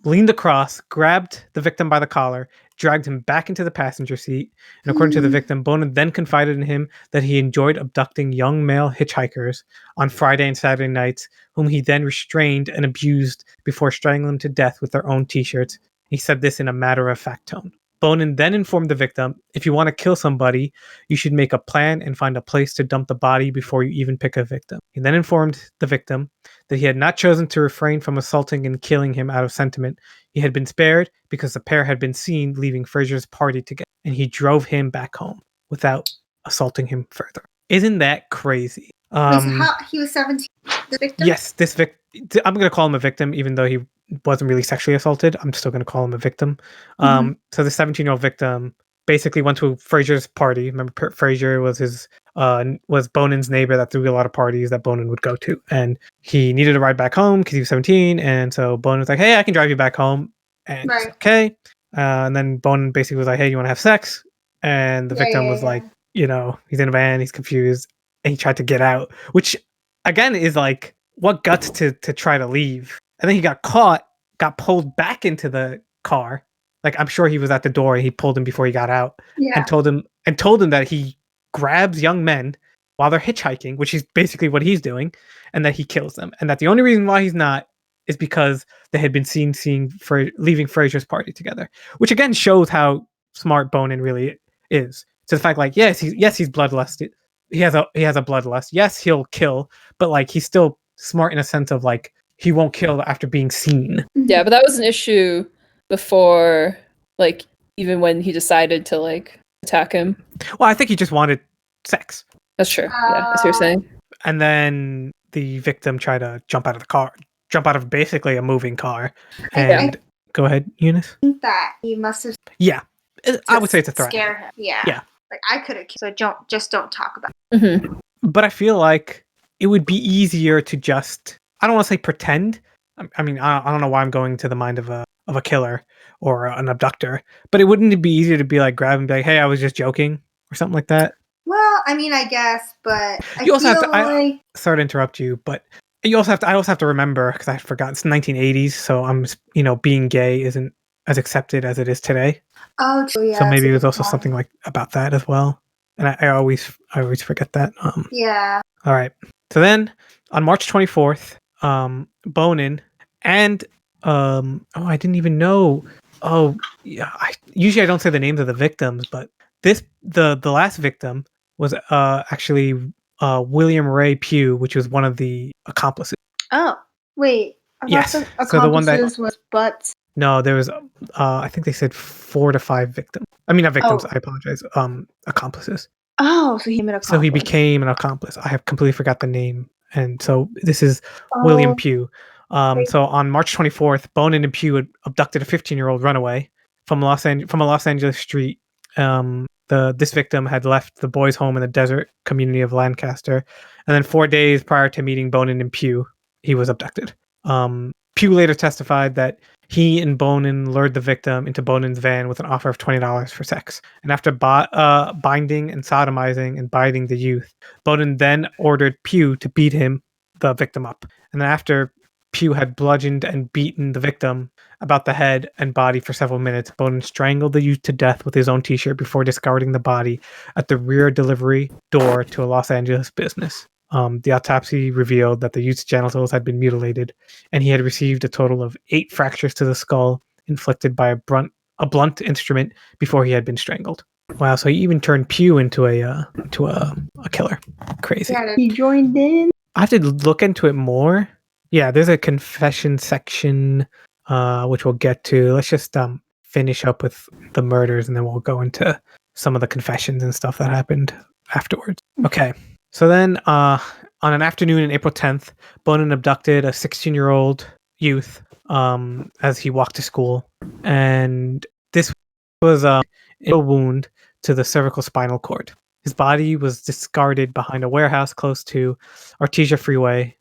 Speaker 1: leaned across, grabbed the victim by the collar, dragged him back into the passenger seat. And according to the victim, Bonin then confided in him that he enjoyed abducting young male hitchhikers on Friday and Saturday nights, whom he then restrained and abused before strangling them to death with their own t-shirts. He said this in a matter-of-fact tone. Bonin then informed the victim, if you want to kill somebody, you should make a plan and find a place to dump the body before you even pick a victim. He then informed the victim that he had not chosen to refrain from assaulting and killing him out of sentiment. He had been spared because the pair had been seen leaving Fraser's party together, and he drove him back home without assaulting him further. Isn't that crazy?
Speaker 2: He was 17. The victim?
Speaker 1: Yes, I'm going to call him a victim, even though he wasn't really sexually assaulted. I'm still going to call him a victim. So the 17-year-old victim basically went to Fraser's party. Remember, Fraser was was Bonin's neighbor that threw a lot of parties that Bonin would go to, and he needed a ride back home because he was 17. And so Bonin was like, "Hey, I can drive you back home," and
Speaker 2: Right.
Speaker 1: he's like, okay. And then Bonin basically was like, "Hey, you want to have sex?" And the victim was like, he's in a van, he's confused, and he tried to get out, which again is like, what guts to try to leave. And then he got caught, got pulled back into the car. Like, I'm sure he was at the door and he pulled him before he got out, and told him that he grabs young men while they're hitchhiking, which is basically what he's doing, and that he kills them, and that the only reason why he's not is because they had been seen leaving Fraser's party together, which again shows how smart Bonin really is. To the fact, like, yes, he's bloodlusted. He has a bloodlust. Yes, he'll kill, but like, he's still smart in a sense of like, he won't kill after being seen.
Speaker 3: Yeah, but that was an issue before, like, even when he decided to like attack him.
Speaker 1: Well, I think he just wanted sex.
Speaker 3: That's true. Yeah, that's what you're saying.
Speaker 1: And then the victim tried to jump out of basically a moving car. And go ahead, Eunice.
Speaker 2: I think that he must have.
Speaker 1: Yeah, I would say it's a threat.
Speaker 2: Scare him. Yeah.
Speaker 1: Yeah.
Speaker 2: Like, I could have. So don't talk about it.
Speaker 3: Mm-hmm.
Speaker 1: But I feel like it would be easier to just, I don't want to say pretend. I mean, I don't know why I'm going to the mind of a killer or an abductor, but it wouldn't be easier to be like, grab and be like, "Hey, I was just joking," or something like that.
Speaker 2: Well, I mean, I guess, but
Speaker 1: you also have to. Sorry to interrupt you, but you also have to. I also have to remember, because I forgot, it's 1980s, so I'm, being gay isn't as accepted as it is today.
Speaker 2: Oh, true. Yeah.
Speaker 1: So maybe it was also something like about that as well, and I always forget that.
Speaker 2: Yeah.
Speaker 1: All right. So then on March 24th, Bonin and I didn't even know. Oh, yeah. Usually I don't say the names of the victims, but the last victim was actually William Ray Pugh, which was one of the accomplices.
Speaker 2: Oh, wait.
Speaker 1: Yes.
Speaker 2: So the one that was butts.
Speaker 1: No, there was I think they said 4 to 5 victims. I mean, not victims. I apologize. Accomplices.
Speaker 2: Oh, so he
Speaker 1: became an accomplice. I have completely forgot the name, and so this is William Pugh. So on March 24th, Bonin and Pugh had abducted a 15-year-old runaway from a Los Angeles street. This victim had left the boys' home in the desert community of Lancaster, and then 4 days prior to meeting Bonin and Pugh, he was abducted. Pugh later testified that he and Bonin lured the victim into Bonin's van with an offer of $20 for sex. And after binding and sodomizing and biting the youth, Bonin then ordered Pugh to beat the victim up. And then after Pugh had bludgeoned and beaten the victim about the head and body for several minutes, Bonin strangled the youth to death with his own t-shirt before discarding the body at the rear delivery door to a Los Angeles business. The autopsy revealed that the youth's genitals had been mutilated, and he had received a total of 8 fractures to the skull inflicted by a blunt instrument before he had been strangled. Wow! So he even turned Pugh into a killer. Crazy.
Speaker 2: Yeah, he joined in.
Speaker 1: I have to look into it more. Yeah, there's a confession section, which we'll get to. Let's just finish up with the murders, and then we'll go into some of the confessions and stuff that happened afterwards. Okay. So then, on an afternoon on April 10th, Bonin abducted a 16-year-old youth as he walked to school. And this was a wound to the cervical spinal cord. His body was discarded behind a warehouse close to Artesia Freeway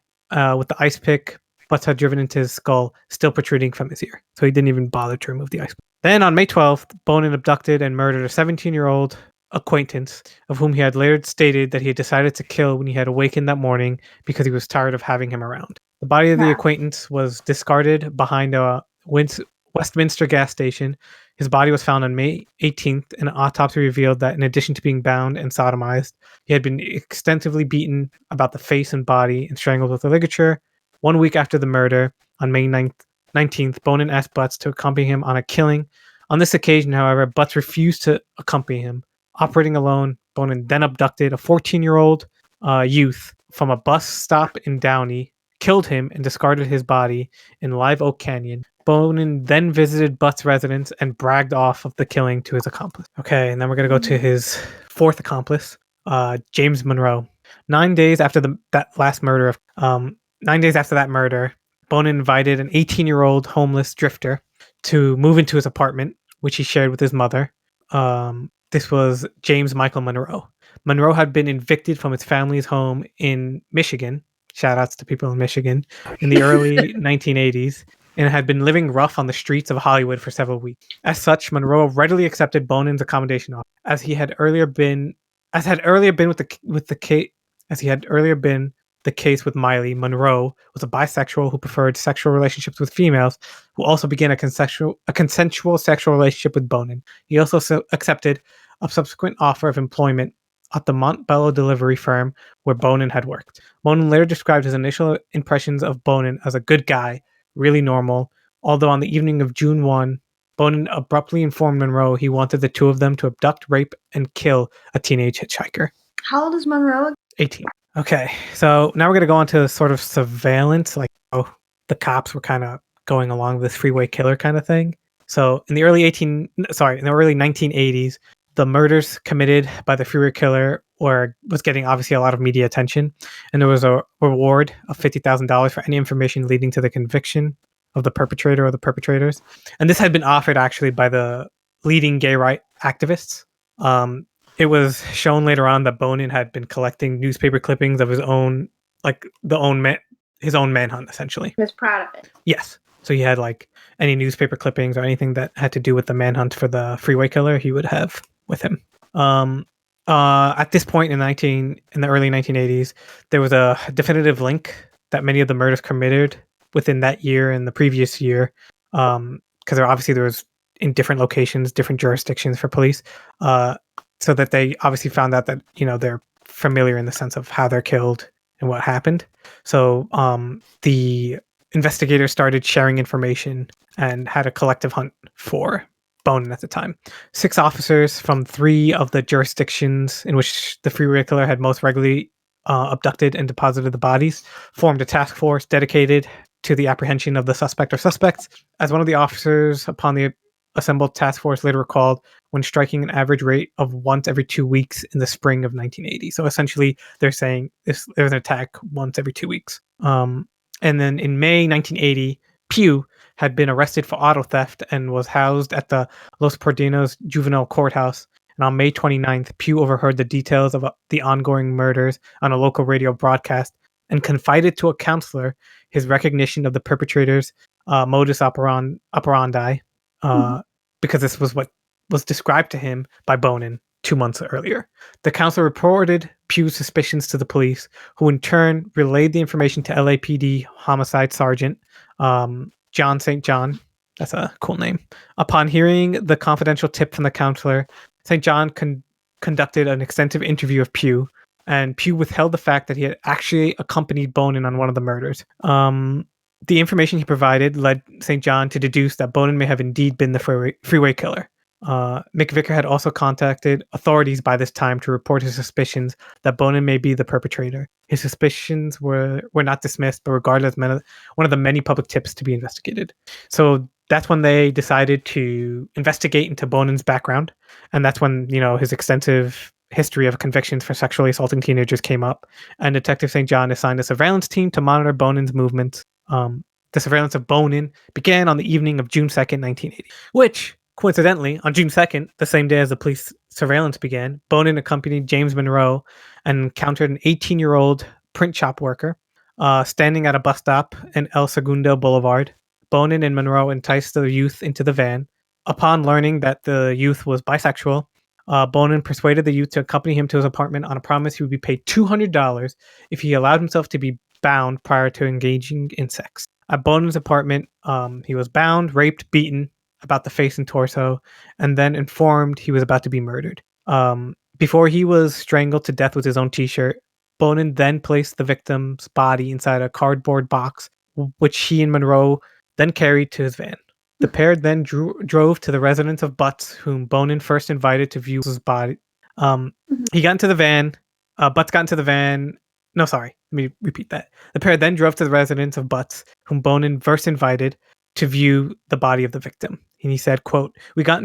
Speaker 1: with the ice pick butts had driven into his skull, still protruding from his ear. So he didn't even bother to remove the ice pick. Then on May 12th, Bonin abducted and murdered a 17-year-old acquaintance of whom he had later stated that he had decided to kill when he had awakened that morning because he was tired of having him around. The body of the acquaintance was discarded behind a Westminster gas station. His body was found on May 18th, and an autopsy revealed that in addition to being bound and sodomized, he had been extensively beaten about the face and body and strangled with a ligature. 1 week after the murder, on May 19th, Bonin asked Butts to accompany him on a killing On this occasion, however, Butts refused to accompany him. Operating alone, Bonin then abducted a 14-year-old youth from a bus stop in Downey, killed him, and discarded his body in Live Oak Canyon. Bonin then visited Butts' residence and bragged off of the killing to his accomplice. Okay, and then we're going to go to his fourth accomplice, James Monroe. 9 days after that murder, Bonin invited an 18-year-old homeless drifter to move into his apartment, which he shared with his mother. This was James Michael Monroe. Monroe had been evicted from his family's home in Michigan. Shout outs to people in Michigan in the early 1980s, and had been living rough on the streets of Hollywood for several weeks. As such, Monroe readily accepted Bonin's accommodation offer, as had earlier been the case with Miley. Monroe was a bisexual who preferred sexual relationships with females, who also began a consensual sexual relationship with Bonin. He also accepted a subsequent offer of employment at the Montbello delivery firm where Bonin had worked. Bonin later described his initial impressions of Bonin as a good guy, really normal, although on the evening of June 1, Bonin abruptly informed Monroe he wanted the two of them to abduct, rape, and kill a teenage hitchhiker.
Speaker 2: How old is Monroe?
Speaker 1: 18. Okay, so now we're going to go on to sort of surveillance, like the cops were kind of going along this freeway killer kind of thing. So in the early 1980s, the murders committed by the Freeway Killer was getting obviously a lot of media attention, and there was a reward of $50,000 for any information leading to the conviction of the perpetrator or the perpetrators. And this had been offered actually by the leading gay rights activists. It was shown later on that Bonin had been collecting newspaper clippings of his own, his own manhunt, essentially.
Speaker 2: He was proud of it.
Speaker 1: Yes. So he had like any newspaper clippings or anything that had to do with the manhunt for the Freeway Killer, he would have with him. At this point in the early 1980s, there was a definitive link that many of the murders committed within that year and the previous year, because there was in different locations, different jurisdictions for police, so that they obviously found out that they're familiar in the sense of how they're killed and what happened. So the investigators started sharing information and had a collective hunt for Bonin at the time. 6 officers from 3 of the jurisdictions in which the Freeway Killer had most regularly abducted and deposited the bodies formed a task force dedicated to the apprehension of the suspect or suspects. As one of the officers upon the assembled task force later recalled, when striking an average rate of once every 2 weeks in the spring of 1980. So essentially, they're saying there's an attack once every 2 weeks. And then in May 1980, Pugh had been arrested for auto theft and was housed at the Los Perdinos juvenile courthouse. And on May 29th, Pugh overheard the details of the ongoing murders on a local radio broadcast and confided to a counselor his recognition of the perpetrators' modus operandi, because this was what was described to him by Bonin 2 months earlier. The counselor reported Pugh's suspicions to the police, who in turn relayed the information to LAPD homicide sergeant John St. John. That's a cool name. Upon hearing the confidential tip from the counselor, St. John conducted an extensive interview of Pugh, and Pugh withheld the fact that he had actually accompanied Bonin on one of the murders. The information he provided led St. John to deduce that Bonin may have indeed been the Freeway Killer. McVicker had also contacted authorities by this time to report his suspicions that Bonin may be the perpetrator. His suspicions were not dismissed, but regarded as one of the many public tips to be investigated. So that's when they decided to investigate into Bonin's background, and that's when his extensive history of convictions for sexually assaulting teenagers came up, and Detective St. John assigned a surveillance team to monitor Bonin's movements. The surveillance of Bonin began on the evening of June 2nd, 1980, which, coincidentally, on June 2nd, the same day as the police surveillance began, Bonin accompanied James Monroe and encountered an 18-year-old print shop worker standing at a bus stop in El Segundo Boulevard. Bonin and Monroe enticed the youth into the van. Upon learning that the youth was bisexual, Bonin persuaded the youth to accompany him to his apartment on a promise he would be paid $200 if he allowed himself to be bound prior to engaging in sex. At Bonin's apartment, he was bound, raped, beaten about the face and torso, and then informed he was about to be murdered. Before he was strangled to death with his own t-shirt, Bonin then placed the victim's body inside a cardboard box, which he and Monroe then carried to his van. The pair then drove to the residence of Butts, whom Bonin first invited to view his body. He got into the van. Butts got into the van. No, sorry. Let me repeat that. The pair then drove to the residence of Butts, whom Bonin first invited to view the body of the victim. And he said, quote, we got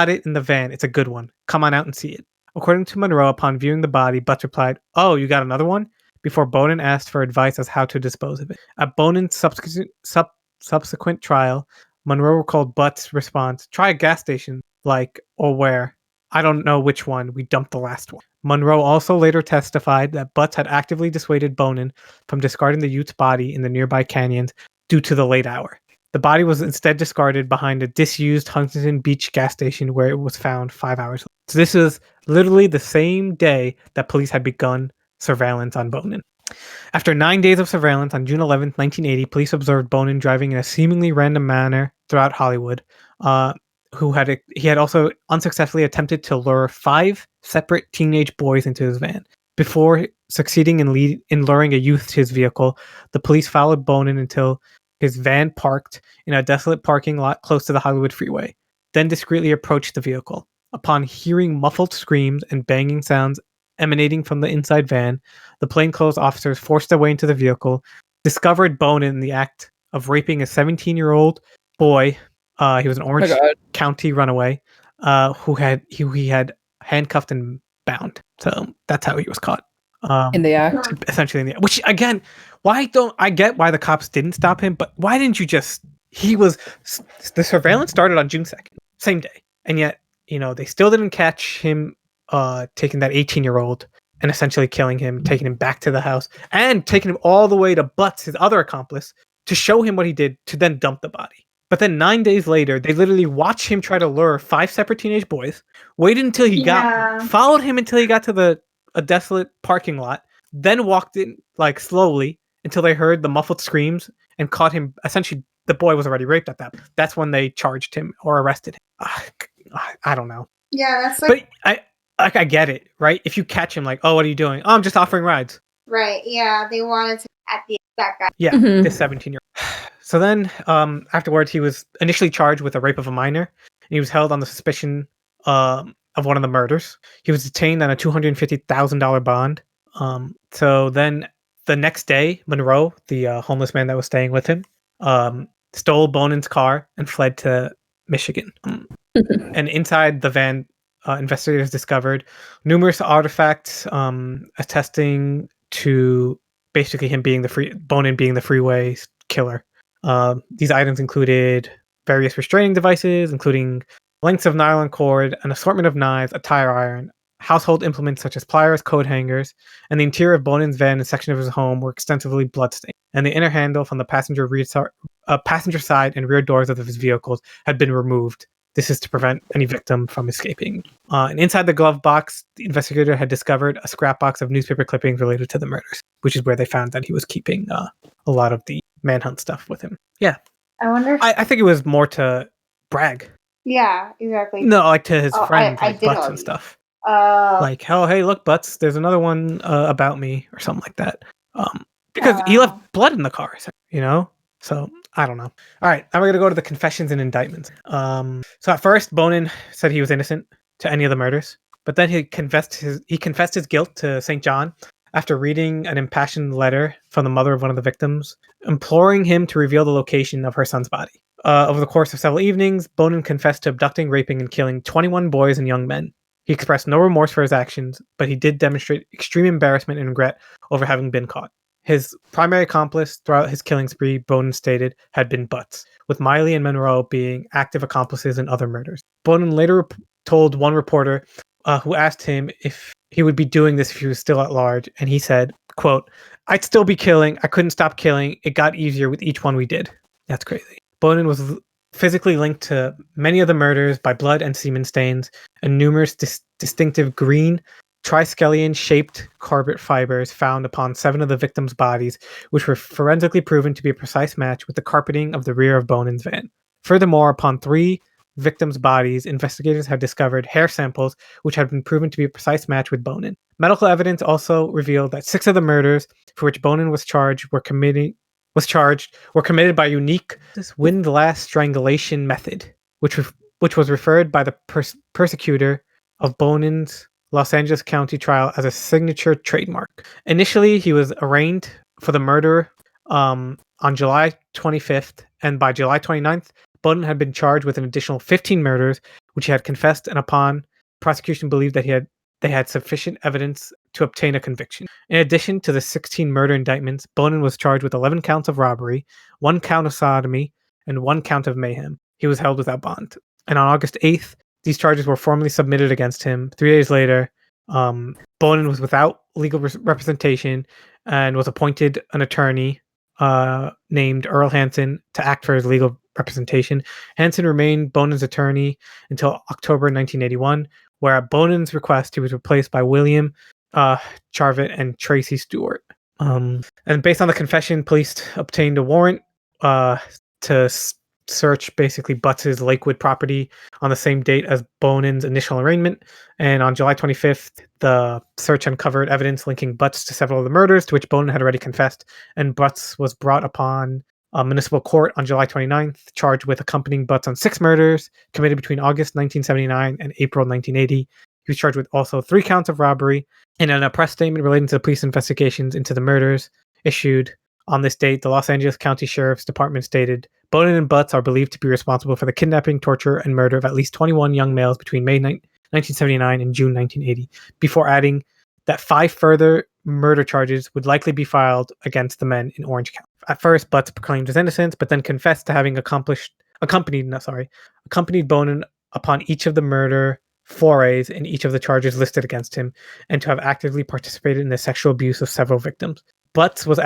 Speaker 1: it in the van. It's a good one. Come on out and see it. According to Monroe, upon viewing the body, Butts replied, oh, you got another one? Before Bonin asked for advice as how to dispose of it. At Bonin's subsequent trial, Monroe recalled Butts' response, try a gas station, or where? I don't know which one. We dumped the last one. Monroe also later testified that Butts had actively dissuaded Bonin from discarding the youth's body in the nearby canyons due to the late hour. The body was instead discarded behind a disused Huntington Beach gas station where it was found 5 hours later. So this was literally the same day that police had begun surveillance on Bonin. After 9 days of surveillance on June 11th, 1980, police observed Bonin driving in a seemingly random manner throughout Hollywood. He had also unsuccessfully attempted to lure 5 separate teenage boys into his van. Before succeeding in luring a youth to his vehicle, the police followed Bonin until his van parked in a desolate parking lot close to the Hollywood freeway, then discreetly approached the vehicle. Upon hearing muffled screams and banging sounds emanating from the inside van, the plainclothes officers forced their way into the vehicle, discovered Bonin in the act of raping a 17-year-old boy. He was an Orange County runaway who he had handcuffed and bound. So that's how he was caught.
Speaker 3: In the act?
Speaker 1: Essentially in the act. Which, again, I get why the cops didn't stop him, but why didn't you the surveillance started on June 2nd, same day. And yet, they still didn't catch him taking that 18-year-old and essentially killing him, taking him back to the house, and taking him all the way to Butts, his other accomplice, to show him what he did, to then dump the body. But then 9 days later, they literally watched him try to lure 5 separate teenage boys, waited until followed him until he got to a desolate parking lot, then walked in slowly until they heard the muffled screams and caught him. Essentially, the boy was already raped at that. That's when they charged him or arrested him. I don't know.
Speaker 2: Yeah, that's
Speaker 1: But I get it, right? If you catch him, oh, what are you doing? Oh, I'm just offering rides.
Speaker 2: Right, yeah, they wanted to at that guy.
Speaker 1: Yeah, this 17-year-old. So then, afterwards, he was initially charged with the rape of a minor, and he was held on the suspicion of one of the murders. He was detained on a $250,000 bond. So then, the next day, Monroe, the homeless man that was staying with him, stole Bonin's car and fled to Michigan. And inside the van, investigators discovered numerous artifacts attesting to basically him being Bonin being the Freeway Killer. These items included various restraining devices, including lengths of nylon cord, an assortment of knives, a tire iron, household implements such as pliers, coat hangers, and the interior of Bonin's van and section of his home were extensively bloodstained. And the inner handle from the passenger side and rear doors of his vehicles had been removed. This is to prevent any victim from escaping. And inside the glove box, the investigator had discovered a scrap box of newspaper clippings related to the murders, which is where they found that he was keeping a lot of the manhunt stuff with him. Yeah.
Speaker 2: I wonder if...
Speaker 1: I think it was more to brag.
Speaker 2: Yeah, exactly.
Speaker 1: No, to his friends, Butts and stuff. Oh, hey, look, Butts, there's another one about me, or something like that. Because he left blood in the car, So, I don't know. All right, now we're going to go to the confessions and indictments. So at first, Bonin said he was innocent to any of the murders, but then he confessed his guilt to St. John after reading an impassioned letter from the mother of one of the victims, imploring him to reveal the location of her son's body. Over the course of several evenings, Bonin confessed to abducting, raping, and killing 21 boys and young men. He expressed no remorse for his actions, but he did demonstrate extreme embarrassment and regret over having been caught. His primary accomplice throughout his killing spree, Bonin stated, had been Butts, with Miley and Monroe being active accomplices in other murders. Bonin later told one reporter who asked him if he would be doing this if he was still at large, and he said, quote, I'd still be killing. I couldn't stop killing. It got easier with each one we did. That's crazy. Bonin was physically linked to many of the murders by blood and semen stains and numerous distinctive green triskelion-shaped carbon fibers found upon 7 of the victims' bodies, which were forensically proven to be a precise match with the carpeting of the rear of Bonin's van. Furthermore, upon 3 victims' bodies, investigators have discovered hair samples, which have been proven to be a precise match with Bonin. Medical evidence also revealed that 6 of the murders for which Bonin was charged were committed was charged were committed by a unique windlass strangulation method, which was referred by the persecutor of Bonin's Los Angeles County trial as a signature trademark. Initially, he was arraigned for the murder on July 25th, and by July 29th, Bonin had been charged with an additional 15 murders, which he had confessed, and upon prosecution believed that they had sufficient evidence to obtain a conviction. In addition to the 16 murder indictments, Bonin was charged with 11 counts of robbery, 1 count of sodomy, and 1 count of mayhem. He was held without bond. And on August 8th, these charges were formally submitted against him. 3 days later, Bonin was without legal representation and was appointed an attorney named Earl Hansen to act for his legal representation. Hansen remained Bonin's attorney until October 1981, where at Bonin's request, he was replaced by William Charvet and Tracy Stewart. And based on the confession, police obtained a warrant to search basically Butts' Lakewood property on the same date as Bonin's initial arraignment. And on July 25th, the search uncovered evidence linking Butts to several of the murders to which Bonin had already confessed. And Butts was brought upon municipal court on July 29th, charged with accompanying Butts on 6 murders committed between August 1979 and April 1980. He was charged with also 3 counts of robbery. And in a press statement relating to the police investigations into the murders issued on this date, the Los Angeles County Sheriff's Department stated, Bonin and Butts are believed to be responsible for the kidnapping, torture, and murder of at least 21 young males between May 1979 and June 1980, before adding that 5 further murder charges would likely be filed against the men in Orange County. At first, Butts proclaimed his innocence, but then confessed to having accompanied Bonin upon each of the murder forays in each of the charges listed against him, and to have actively participated in the sexual abuse of several victims. Butts was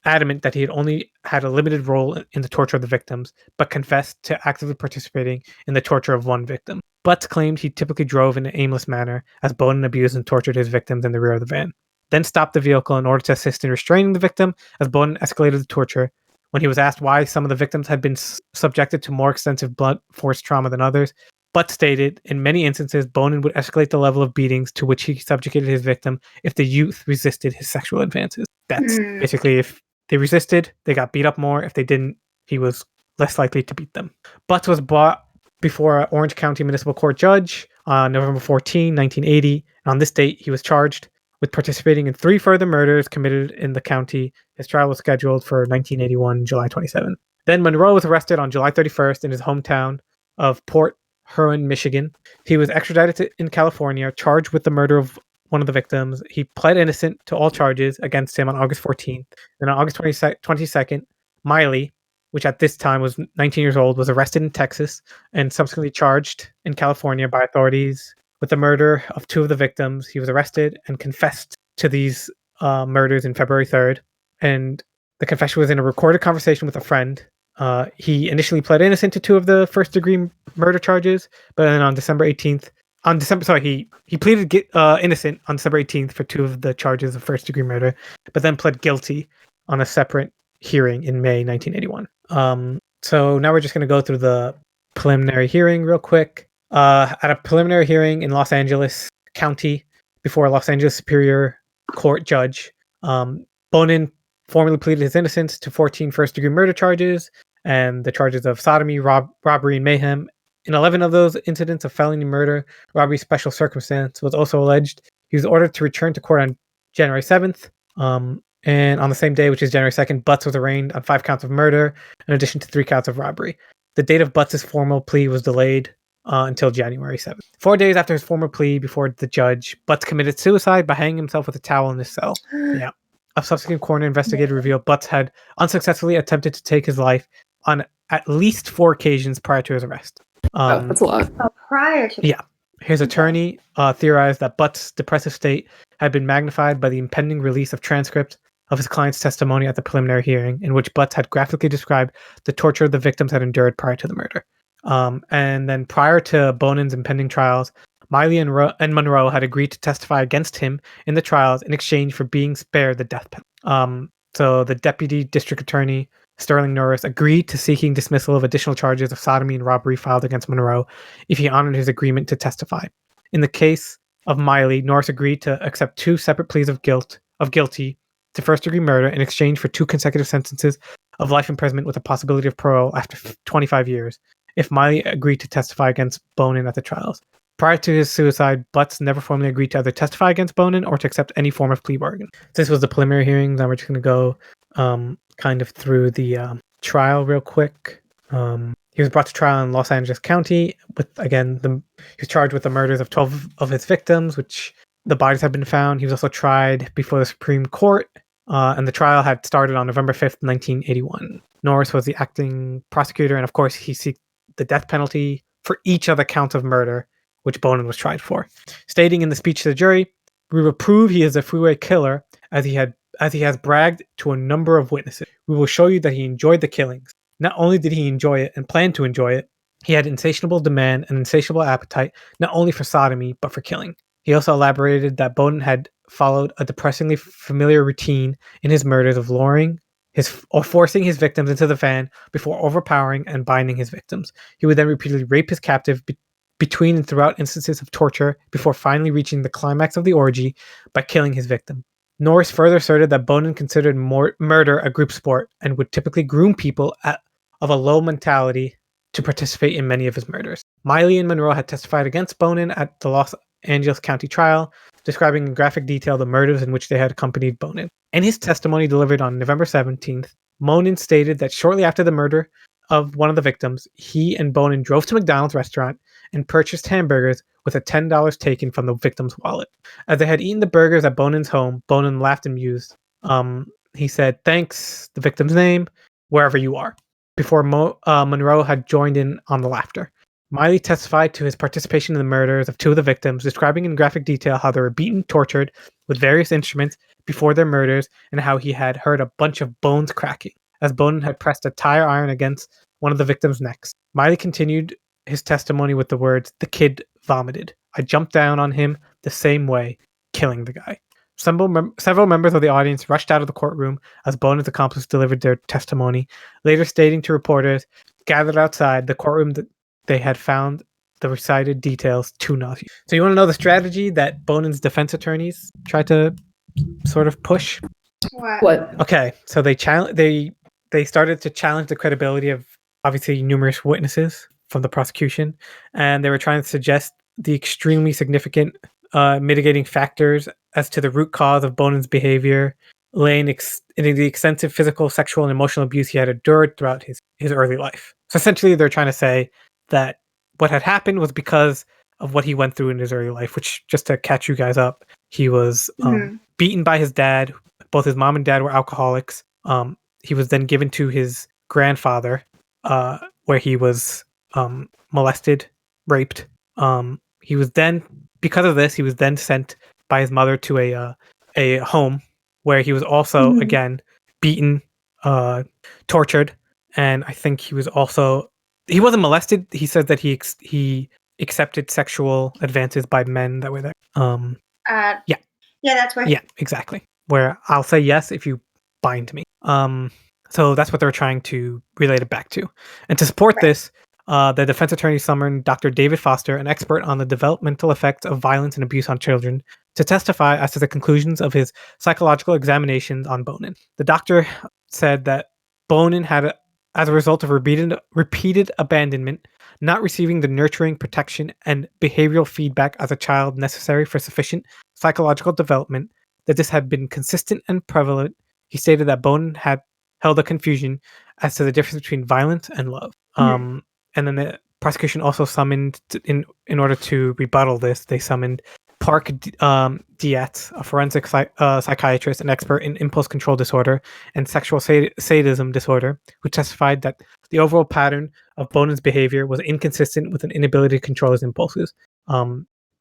Speaker 1: adamant that he had only had a limited role in the torture of the victims, but confessed to actively participating in the torture of 1 victim. Butts claimed he typically drove in an aimless manner, as Bonin abused and tortured his victims in the rear of the van, then stopped the vehicle in order to assist in restraining the victim, as Bonin escalated the torture. When he was asked why some of the victims had been subjected to more extensive blunt force trauma than others, Butts stated, in many instances, Bonin would escalate the level of beatings to which he subjugated his victim if the youth resisted his sexual advances. That's basically, if they resisted, they got beat up more. If they didn't, he was less likely to beat them. Butts was brought before an Orange County Municipal Court judge on November 14, 1980. And on this date, he was charged with participating in 3 further murders committed in the county. His trial was scheduled for 1981, July 27. Then Monroe was arrested on July 31st in his hometown of Port Huron, Michigan. He was extradited in California, charged with the murder of one of the victims. He pled innocent to all charges against him on August 14th. Then on August 22nd, Miley, which at this time was 19 years old, was arrested in Texas and subsequently charged in California by authorities with the murder of 2 of the victims. He was arrested and confessed to these murders in February 3rd. And the confession was in a recorded conversation with a friend. He initially pled innocent to 2 of the first-degree murder charges, but then on December 18th, he pleaded innocent on December 18th for 2 of the charges of first-degree murder, but then pled guilty on a separate hearing in May 1981. So now we're just going to go through the preliminary hearing real quick. At a preliminary hearing in Los Angeles County before a Los Angeles Superior Court judge, Bonin formally pleaded his innocence to 14 first-degree murder charges and the charges of sodomy, robbery, and mayhem. In 11 of those incidents of felony murder, robbery special circumstance was also alleged. He was ordered to return to court on January 7th. And on the same day, which is January 2nd, Butts was arraigned on 5 counts of murder, in addition to 3 counts of robbery. The date of Butts' formal plea was delayed until January 7th. 4 days after his formal plea before the judge, Butts committed suicide by hanging himself with a towel in his cell. Yeah. A subsequent coroner investigator revealed Butts had unsuccessfully attempted to take his life on at least 4 occasions prior to his arrest.
Speaker 3: That's a lot.
Speaker 2: Prior to
Speaker 1: his attorney theorized that Butts' depressive state had been magnified by the impending release of transcripts of his client's testimony at the preliminary hearing, in which Butts had graphically described the torture the victims had endured prior to the murder. And then prior to Bonin's impending trials, Miley and Monroe had agreed to testify against him in the trials in exchange for being spared the death penalty. So the deputy district attorney, Sterling Norris, agreed to seeking dismissal of additional charges of sodomy and robbery filed against Monroe if he honored his agreement to testify. In the case of Miley, Norris agreed to accept 2 separate pleas of guilty to first-degree murder in exchange for 2 consecutive sentences of life imprisonment with a possibility of parole after 25 years if Miley agreed to testify against Bonin at the trials. Prior to his suicide, Butts never formally agreed to either testify against Bonin or to accept any form of plea bargain. This was the preliminary hearings, and we're just going to go kind of through the trial real quick. He was brought to trial in Los Angeles County with, again, he was charged with the murders of 12 of his victims, which the bodies had been found. He was also tried before the Supreme Court, and the trial had started on November 5th, 1981. Norris was the acting prosecutor, and of course, he seeked the death penalty for each of the counts of murder which Bonin was tried for. Stating in the speech to the jury, "We will prove he is a freeway killer as he has bragged to a number of witnesses. We will show you that he enjoyed the killings. Not only did he enjoy it and planned to enjoy it, he had insatiable demand and insatiable appetite, not only for sodomy, but for killing." He also elaborated that Bonin had followed a depressingly familiar routine in his murders of forcing his victims into the van before overpowering and binding his victims. He would then repeatedly rape his captive between and throughout instances of torture before finally reaching the climax of the orgy by killing his victim. Norris further asserted that Bonin considered murder a group sport and would typically groom people of a low mentality to participate in many of his murders. Miley and Monroe had testified against Bonin at the Los Angeles County trial, describing in graphic detail the murders in which they had accompanied Bonin. In his testimony delivered on November 17th, Bonin stated that shortly after the murder of one of the victims, he and Bonin drove to McDonald's restaurant and purchased hamburgers with a $10 taken from the victim's wallet. As they had eaten the burgers at Bonin's home, Bonin laughed and mused. He said, "Thanks, the victim's name, wherever you are," before Monroe had joined in on the laughter. Miley testified to his participation in the murders of two of the victims, describing in graphic detail how they were beaten, tortured with various instruments before their murders, and how he had heard a bunch of bones cracking, as Bonin had pressed a tire iron against one of the victims' necks. Miley continued his testimony with the words, "The kid vomited. I jumped down on him the same way, killing the guy." Several members of the audience rushed out of the courtroom as Bonin's accomplices delivered their testimony, later stating to reporters gathered outside the courtroom that they had found the recited details too nauseous. So you want to know the strategy that Bonin's defense attorneys tried to sort of push?
Speaker 3: What?
Speaker 1: Okay, so they started to challenge the credibility of obviously numerous witnesses from the prosecution, and they were trying to suggest the extremely significant mitigating factors as to the root cause of Bonin's behavior, laying into the extensive physical, sexual, and emotional abuse he had endured throughout his early life. So essentially, they're trying to say that what had happened was because of what he went through in his early life, which, just to catch you guys up, he was beaten by his dad. Both his mom and dad were alcoholics. He was then given to his grandfather, where he was molested, raped. He was then, because of this, he was then sent by his mother to a home where he was also again beaten, tortured, and I think he wasn't molested. He said that he accepted sexual advances by men that were there. Yeah,
Speaker 2: that's right.
Speaker 1: Yeah, exactly. Where I'll say yes if you bind me. So that's what they're trying to relate it back to. And to support this, the defense attorney summoned Dr. David Foster, an expert on the developmental effects of violence and abuse on children, to testify as to the conclusions of his psychological examinations on Bonin. The doctor said that Bonin had, as a result of repeated abandonment, not receiving the nurturing, protection, and behavioral feedback as a child necessary for sufficient psychological development, that this had been consistent and prevalent. He stated that Bonin had held a confusion as to the difference between violence and love. And then the prosecution also summoned, in order to rebuttal this, they summoned Park Dietz, a forensic psychiatrist, an expert in impulse control disorder and sexual sadism disorder, who testified that the overall pattern of Bonin's behavior was inconsistent with an inability to control his impulses.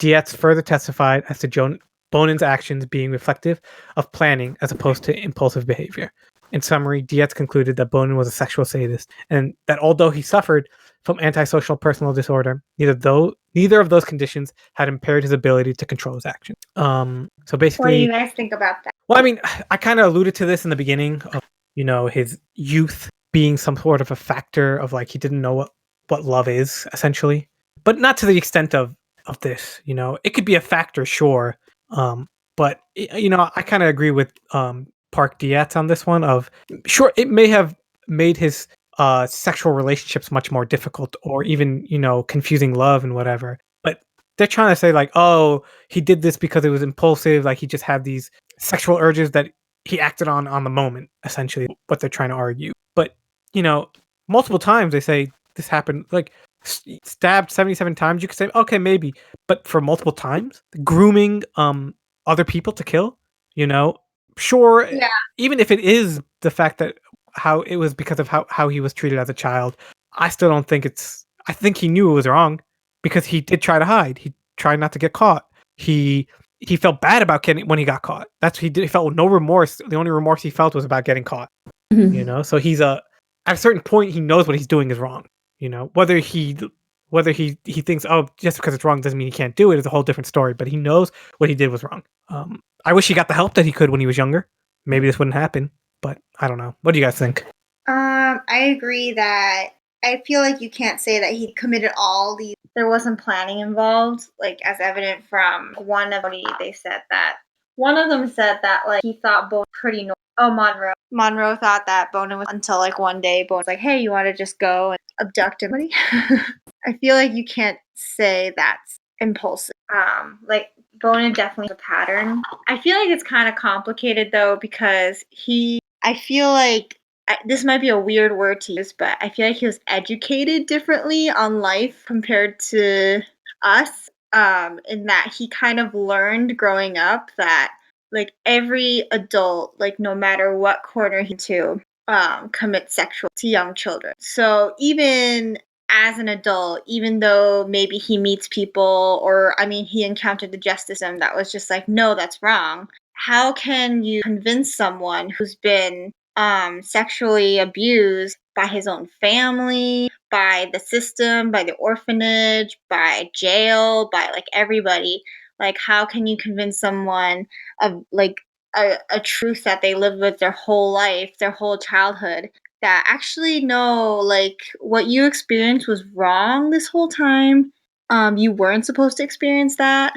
Speaker 1: Dietz further testified as to Bonin's actions being reflective of planning as opposed to impulsive behavior. In summary, Dietz concluded that Bonin was a sexual sadist, and that although he suffered from antisocial personal disorder, neither of those conditions had impaired his ability to control his actions. So basically,
Speaker 2: what do you guys think about that?
Speaker 1: Well, I mean, I kind of alluded to this in the beginning of, his youth being some sort of a factor of, like, he didn't know what love is, essentially, but not to the extent of this. It could be a factor, sure, but I kind of agree with Park Dietz on this one. Of sure, it may have made his sexual relationships much more difficult, or even, confusing love and whatever. But they're trying to say like, oh, he did this because it was impulsive, like he just had these sexual urges that he acted on the moment, essentially what they're trying to argue. But, multiple times they say this happened, like stabbed 77 times, you could say, okay, maybe. But for multiple times, grooming other people to kill, sure,
Speaker 2: Yeah.
Speaker 1: even if it is the fact that how it was because of how he was treated as a child, I still don't think I think he knew it was wrong, because he did try to hide. He tried not to get caught. He felt bad about getting when he got caught. That's what he did. He felt no remorse. The only remorse he felt was about getting caught. So he's at a certain point he knows what he's doing is wrong. Whether he thinks, oh, just because it's wrong doesn't mean he can't do it, is a whole different story. But he knows what he did was wrong. I wish he got the help that he could when he was younger. Maybe this wouldn't happen. But I don't know. What do you guys think?
Speaker 2: I agree that I feel like you can't say that he committed all these. There wasn't planning involved, like as evident from one of they said that one of them said that like he thought Bonin pretty normal. Oh, Monroe thought that Bonin was, until like one day Bonin's like, hey, you want to just go and abduct somebody? I feel like you can't say that's impulsive. Like Bonin definitely has a pattern. I feel like it's kind of complicated though, because I feel like this might be a weird word to use, but I feel like he was educated differently on life compared to us, in that he kind of learned growing up that like every adult, like no matter what corner he to, commits sexual to young children. So even as an adult, even though maybe he meets people, or I mean he encountered the justice system that was just like, no, that's wrong. How can you convince someone who's been sexually abused by his own family, by the system, by the orphanage, by jail, by like everybody? Like, how can you convince someone of like a truth that they lived with their whole life, their whole childhood, that actually no, like what you experienced was wrong this whole time? You weren't supposed to experience that.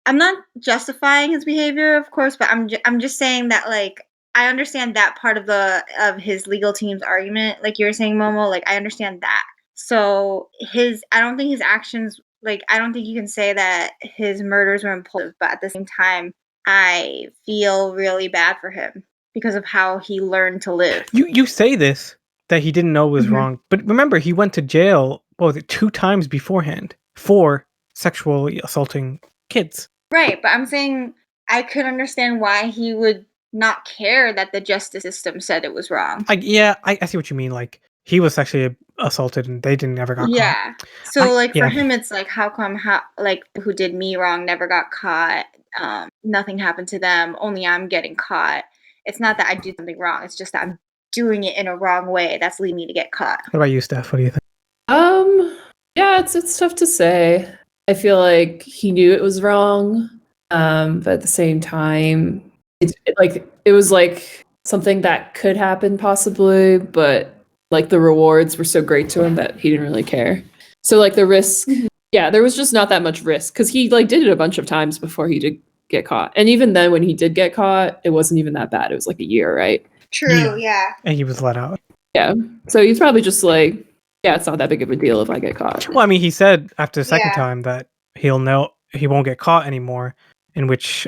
Speaker 2: I'm not justifying his behavior, of course, but I'm just saying that like I understand that part of his legal team's argument, like you were saying, Momo. Like I understand that. So I don't think his actions, like I don't think you can say that his murders were impulsive, but at the same time, I feel really bad for him because of how he learned to live.
Speaker 1: You say this, that he didn't know it was wrong, but remember he went to jail, what was it, 2 times beforehand for sexually assaulting kids.
Speaker 2: Right, but I'm saying I could understand why he would not care that the justice system said it was wrong.
Speaker 1: I see what you mean. Like he was sexually assaulted and they didn't ever got caught.
Speaker 2: Yeah. So for him, it's like, how come like who did me wrong never got caught? Nothing happened to them. Only I'm getting caught. It's not that I do something wrong. It's just that I'm doing it in a wrong way. That's leading me to get caught.
Speaker 1: What about you, Steph? What do you think?
Speaker 3: Yeah, it's tough to say. I feel like he knew it was wrong, but at the same time, it was like something that could happen possibly, but like the rewards were so great to him that he didn't really care. So like the risk, yeah, there was just not that much risk, because he like did it a bunch of times before he did get caught, and even then when he did get caught, it wasn't even that bad. It was like a year, right?
Speaker 2: True, yeah.
Speaker 1: And he was let out.
Speaker 3: Yeah, so he's probably just like, yeah, it's not that big of a deal if I get caught.
Speaker 1: Well, I mean, he said after the second time that he'll know he won't get caught anymore, in which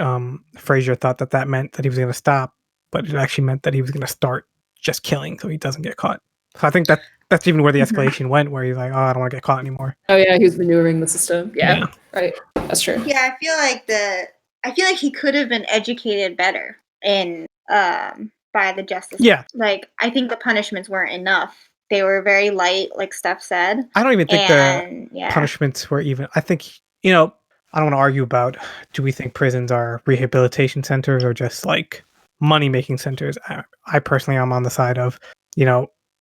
Speaker 1: Frazier thought that meant that he was going to stop, but it actually meant that he was going to start just killing so he doesn't get caught. So I think that's even where the escalation went, where he's like, oh, I don't want to get caught anymore.
Speaker 3: Oh yeah, he was maneuvering the system. Yeah. Right. That's true.
Speaker 2: Yeah, I feel like he could have been educated better in by the justice.
Speaker 1: Yeah.
Speaker 2: Like I think the punishments weren't enough. They were very light, like Steph said.
Speaker 1: I don't even think the punishments were even. I think, I don't want to argue about, do we think prisons are rehabilitation centers or just like money making centers? I personally am on the side of,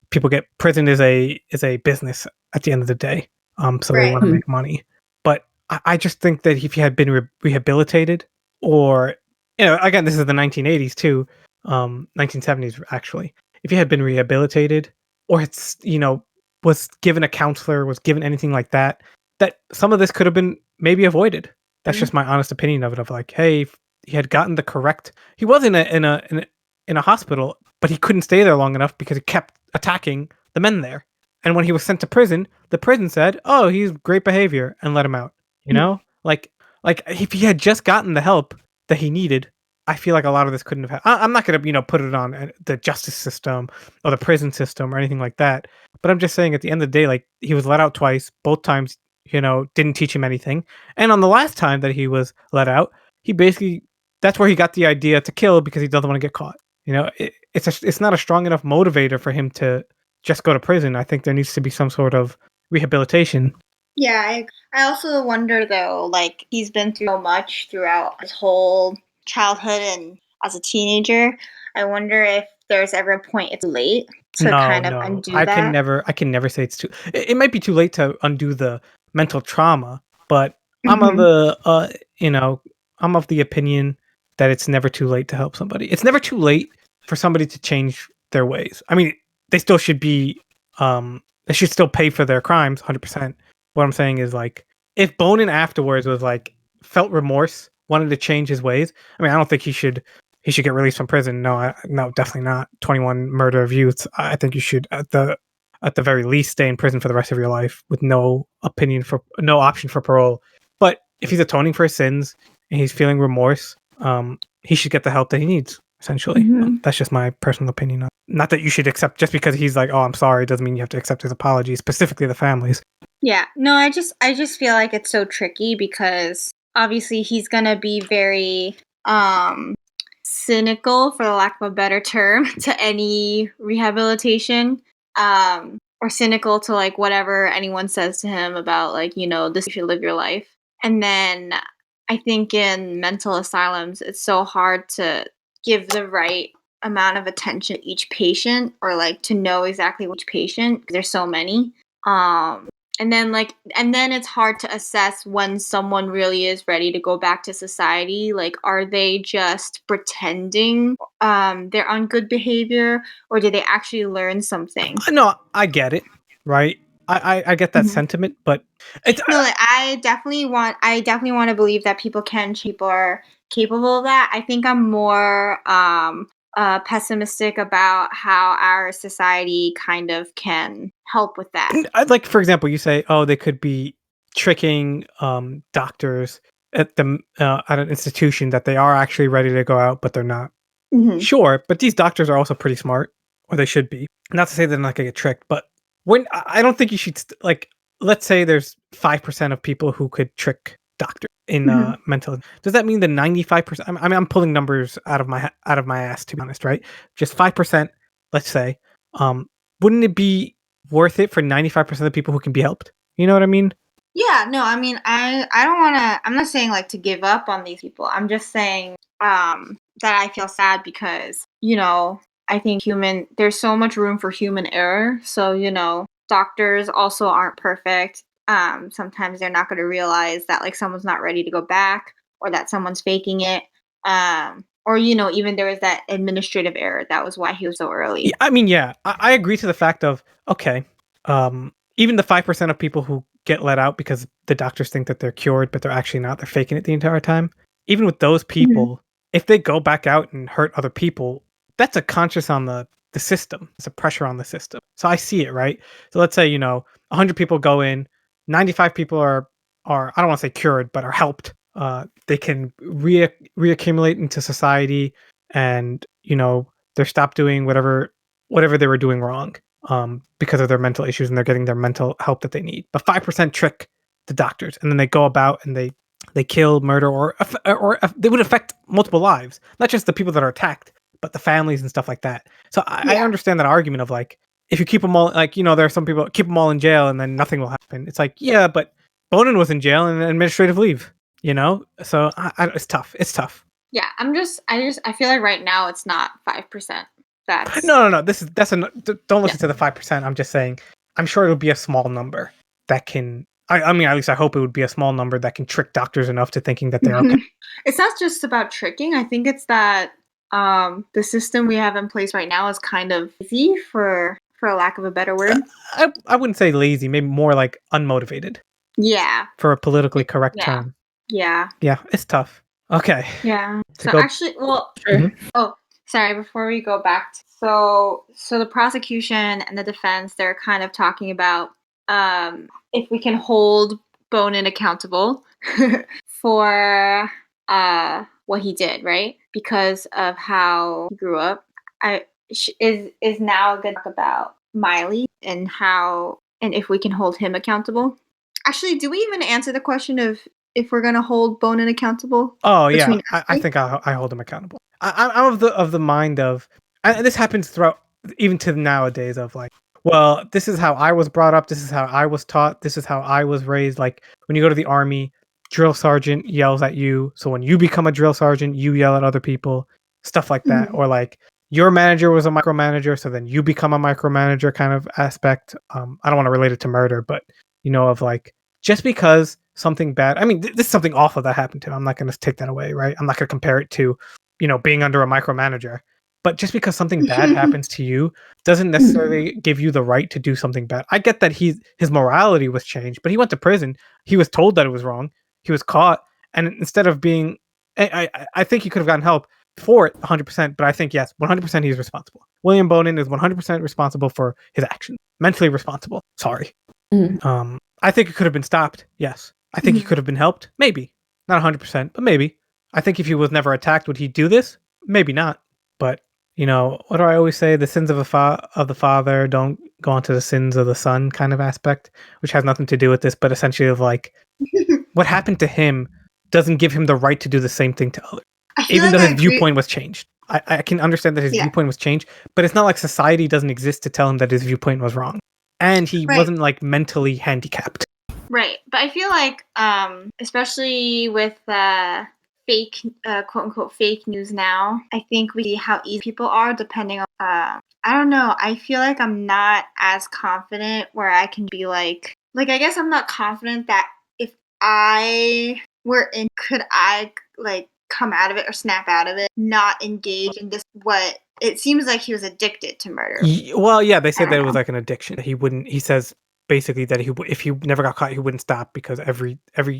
Speaker 1: people prison is a business at the end of the day. So they want to make money. But I just think that if he had been rehabilitated, or, again, this is the 1980s too, 1970s actually. If he had been rehabilitated, or it's, was given a counselor, was given anything like that some of this could have been maybe avoided. That's just my honest opinion of it. Of like, hey, if he had gotten the correct, he was in a hospital, but he couldn't stay there long enough because he kept attacking the men there. And when he was sent to prison, the prison said, "Oh, he's great behavior," and let him out. You know, like if he had just gotten the help that he needed, I feel like a lot of this couldn't have happened. I'm not gonna put it on the justice system or the prison system or anything like that. But I'm just saying, at the end of the day, like he was let out twice. Both times, didn't teach him anything. And on the last time that he was let out, he basically that's where he got the idea to kill because he doesn't want to get caught. It's not a strong enough motivator for him to just go to prison. I think there needs to be some sort of rehabilitation.
Speaker 2: Yeah, I also wonder though, like he's been through so much throughout his whole childhood and as a teenager. I wonder if there's ever a point it's late to kind of undo
Speaker 1: I
Speaker 2: that.
Speaker 1: can never say it's too. It might be too late to undo the mental trauma, but I'm I'm of the opinion that it's never too late to help somebody. It's never too late for somebody to change their ways. I mean, they still should be they should still pay for their crimes 100%. What I'm saying is, like, if Bonin afterwards was like felt remorse, wanted to change his ways, I mean, I don't think he should get released from prison. No, definitely not. 21 murder of youths. I think you should at the very least stay in prison for the rest of your life with no option for parole. But if he's atoning for his sins and he's feeling remorse, he should get the help that he needs. Essentially, that's just my personal opinion. Not that you should accept just because he's like, "Oh, I'm sorry," doesn't mean you have to accept his apology. Specifically, the families.
Speaker 2: Yeah, no, I just feel like it's so tricky because obviously he's gonna be very cynical, for the lack of a better term, to any rehabilitation, or cynical to like whatever anyone says to him about like, this you should live your life. And then I think in mental asylums, it's so hard to give the right amount of attention to each patient or like to know exactly which patient, because there's so many. And then it's hard to assess when someone really is ready to go back to society. Like, are they just pretending they're on good behavior, or did they actually learn something?
Speaker 1: No, I get it, right? I get that sentiment, but it's
Speaker 2: I definitely want to believe that people are capable of that. I think I'm more pessimistic about how our society kind of can help with that.
Speaker 1: Like, for example, you say, "Oh, they could be tricking doctors at an institution that they are actually ready to go out, but they're not." Sure, but these doctors are also pretty smart, or they should be. Not to say they're not gonna get tricked, but I don't think you should let's say there's 5% of people who could trick doctors in mental. Does that mean the 95%? I mean, I'm pulling numbers out of my ass, to be honest, right? Just 5%, let's say. Wouldn't it be worth it for 95% of the people who can be helped? You know what I mean?
Speaker 2: Yeah, no, I mean, I don't want to, I'm not saying like to give up on these people. I'm just saying that I feel sad because, I think there's so much room for human error. So, doctors also aren't perfect. Sometimes they're not going to realize that like someone's not ready to go back, or that someone's faking it. Or, even there was that administrative error. That was why he was so early.
Speaker 1: Yeah, I mean, yeah, I agree to the fact of, okay, even the 5% of people who get let out because the doctors think that they're cured, but they're actually not, they're faking it the entire time. Even with those people, if they go back out and hurt other people, that's a conscious on the system. It's a pressure on the system. So I see it, right? So let's say, 100 people go in, 95 people are I don't want to say cured, but are helped. They can reaccumulate into society, and they're stopped doing whatever they were doing wrong, because of their mental issues, and they're getting their mental help that they need. But 5% trick the doctors, and then they go about and they kill, murder, or they would affect multiple lives, not just the people that are attacked, but the families and stuff like that. So I understand that argument of like, if you keep them all, like, there are some people keep them all in jail and then nothing will happen. It's like, yeah, but Bonin was in jail and administrative leave, so it's tough. It's tough.
Speaker 2: Yeah, I feel like right now it's not 5%. That's
Speaker 1: no. Don't listen to the 5%. I'm just saying, I'm sure it'll be a small number that can. I mean, at least I hope it would be a small number that can trick doctors enough to thinking that they're okay.
Speaker 2: It's not just about tricking. I think it's that the system we have in place right now is kind of easy, for a lack of a better word.
Speaker 1: I wouldn't say lazy, maybe more like unmotivated.
Speaker 2: Yeah.
Speaker 1: For a politically correct term.
Speaker 2: Yeah.
Speaker 1: Yeah, it's tough. Okay.
Speaker 2: Yeah. So actually, well, Sorry, before we go back, so the prosecution and the defense, they're kind of talking about if we can hold Bonin accountable for what he did, right? Because of how he grew up. Is now a good talk about Miley and how and if we can hold him accountable. Actually, do we even answer the question of if we're gonna hold Bonin accountable?
Speaker 1: Oh yeah, I think I hold him accountable. I'm of the mind of, and this happens throughout even to nowadays of like, well, this is how I was brought up. This is how I was taught. This is how I was raised. Like when you go to the army, drill sergeant yells at you. So when you become a drill sergeant, you yell at other people. Stuff like that, or like your manager was a micromanager, so then you become a micromanager kind of aspect. I don't want to relate it to murder, but of like just because something bad. I mean, this is something awful that happened to him. I'm not going to take that away, right? I'm not going to compare it to, being under a micromanager. But just because something bad happens to you doesn't necessarily give you the right to do something bad. I get that his morality was changed, but he went to prison. He was told that it was wrong. He was caught, and instead of being, I think he could have gotten help for it 100%. But I think yes, 100% he's responsible. William Bonin is 100% responsible for his actions. Mentally responsible. Sorry. I think it could have been stopped. Yes. I think he could have been helped. Maybe. Not 100%, but maybe. I think if he was never attacked, would he do this? Maybe not. But, what do I always say? The sins of the father don't go onto the sins of the son kind of aspect, which has nothing to do with this, but essentially of like, what happened to him doesn't give him the right to do the same thing to others. Even though his viewpoint was changed. I can understand that his viewpoint was changed, but it's not like society doesn't exist to tell him that his viewpoint was wrong. And he wasn't like mentally handicapped.
Speaker 2: Right. But I feel like, especially with fake, quote unquote, fake news now, I think we see how easy people are depending on, I don't know. I feel like I'm not as confident where I can be like, I guess I'm not confident that if I were in, could I like come out of it or snap out of it, not engage in this, what it seems like he was addicted to murder.
Speaker 1: Well, yeah, they said that it was like an addiction. He says basically that if he never got caught, he wouldn't stop because every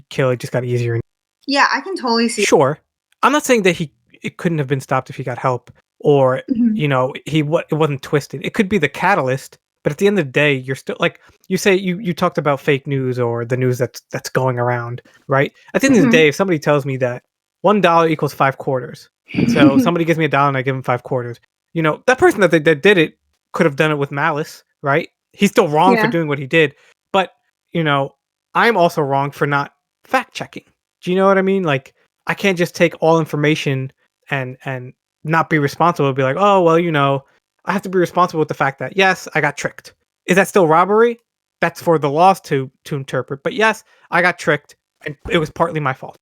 Speaker 1: kill it just got easier.
Speaker 2: Yeah, I can totally see.
Speaker 1: Sure, I'm not saying that it couldn't have been stopped if he got help or it wasn't twisted. It could be the catalyst, but at the end of the day, you're still like you say you talked about fake news or the news that's going around, right? At the end of the day, if somebody tells me that $1 equals 5 quarters, so somebody gives me $1 and I give him 5 quarters, that person that did it could have done it with malice, right? He's still wrong for doing what he did, but I'm also wrong for not fact checking. Do you know what I mean? Like I can't just take all information and not be responsible. Be like, oh well, I have to be responsible with the fact that yes, I got tricked. Is that still robbery? That's for the laws to interpret. But yes, I got tricked, and it was partly my fault.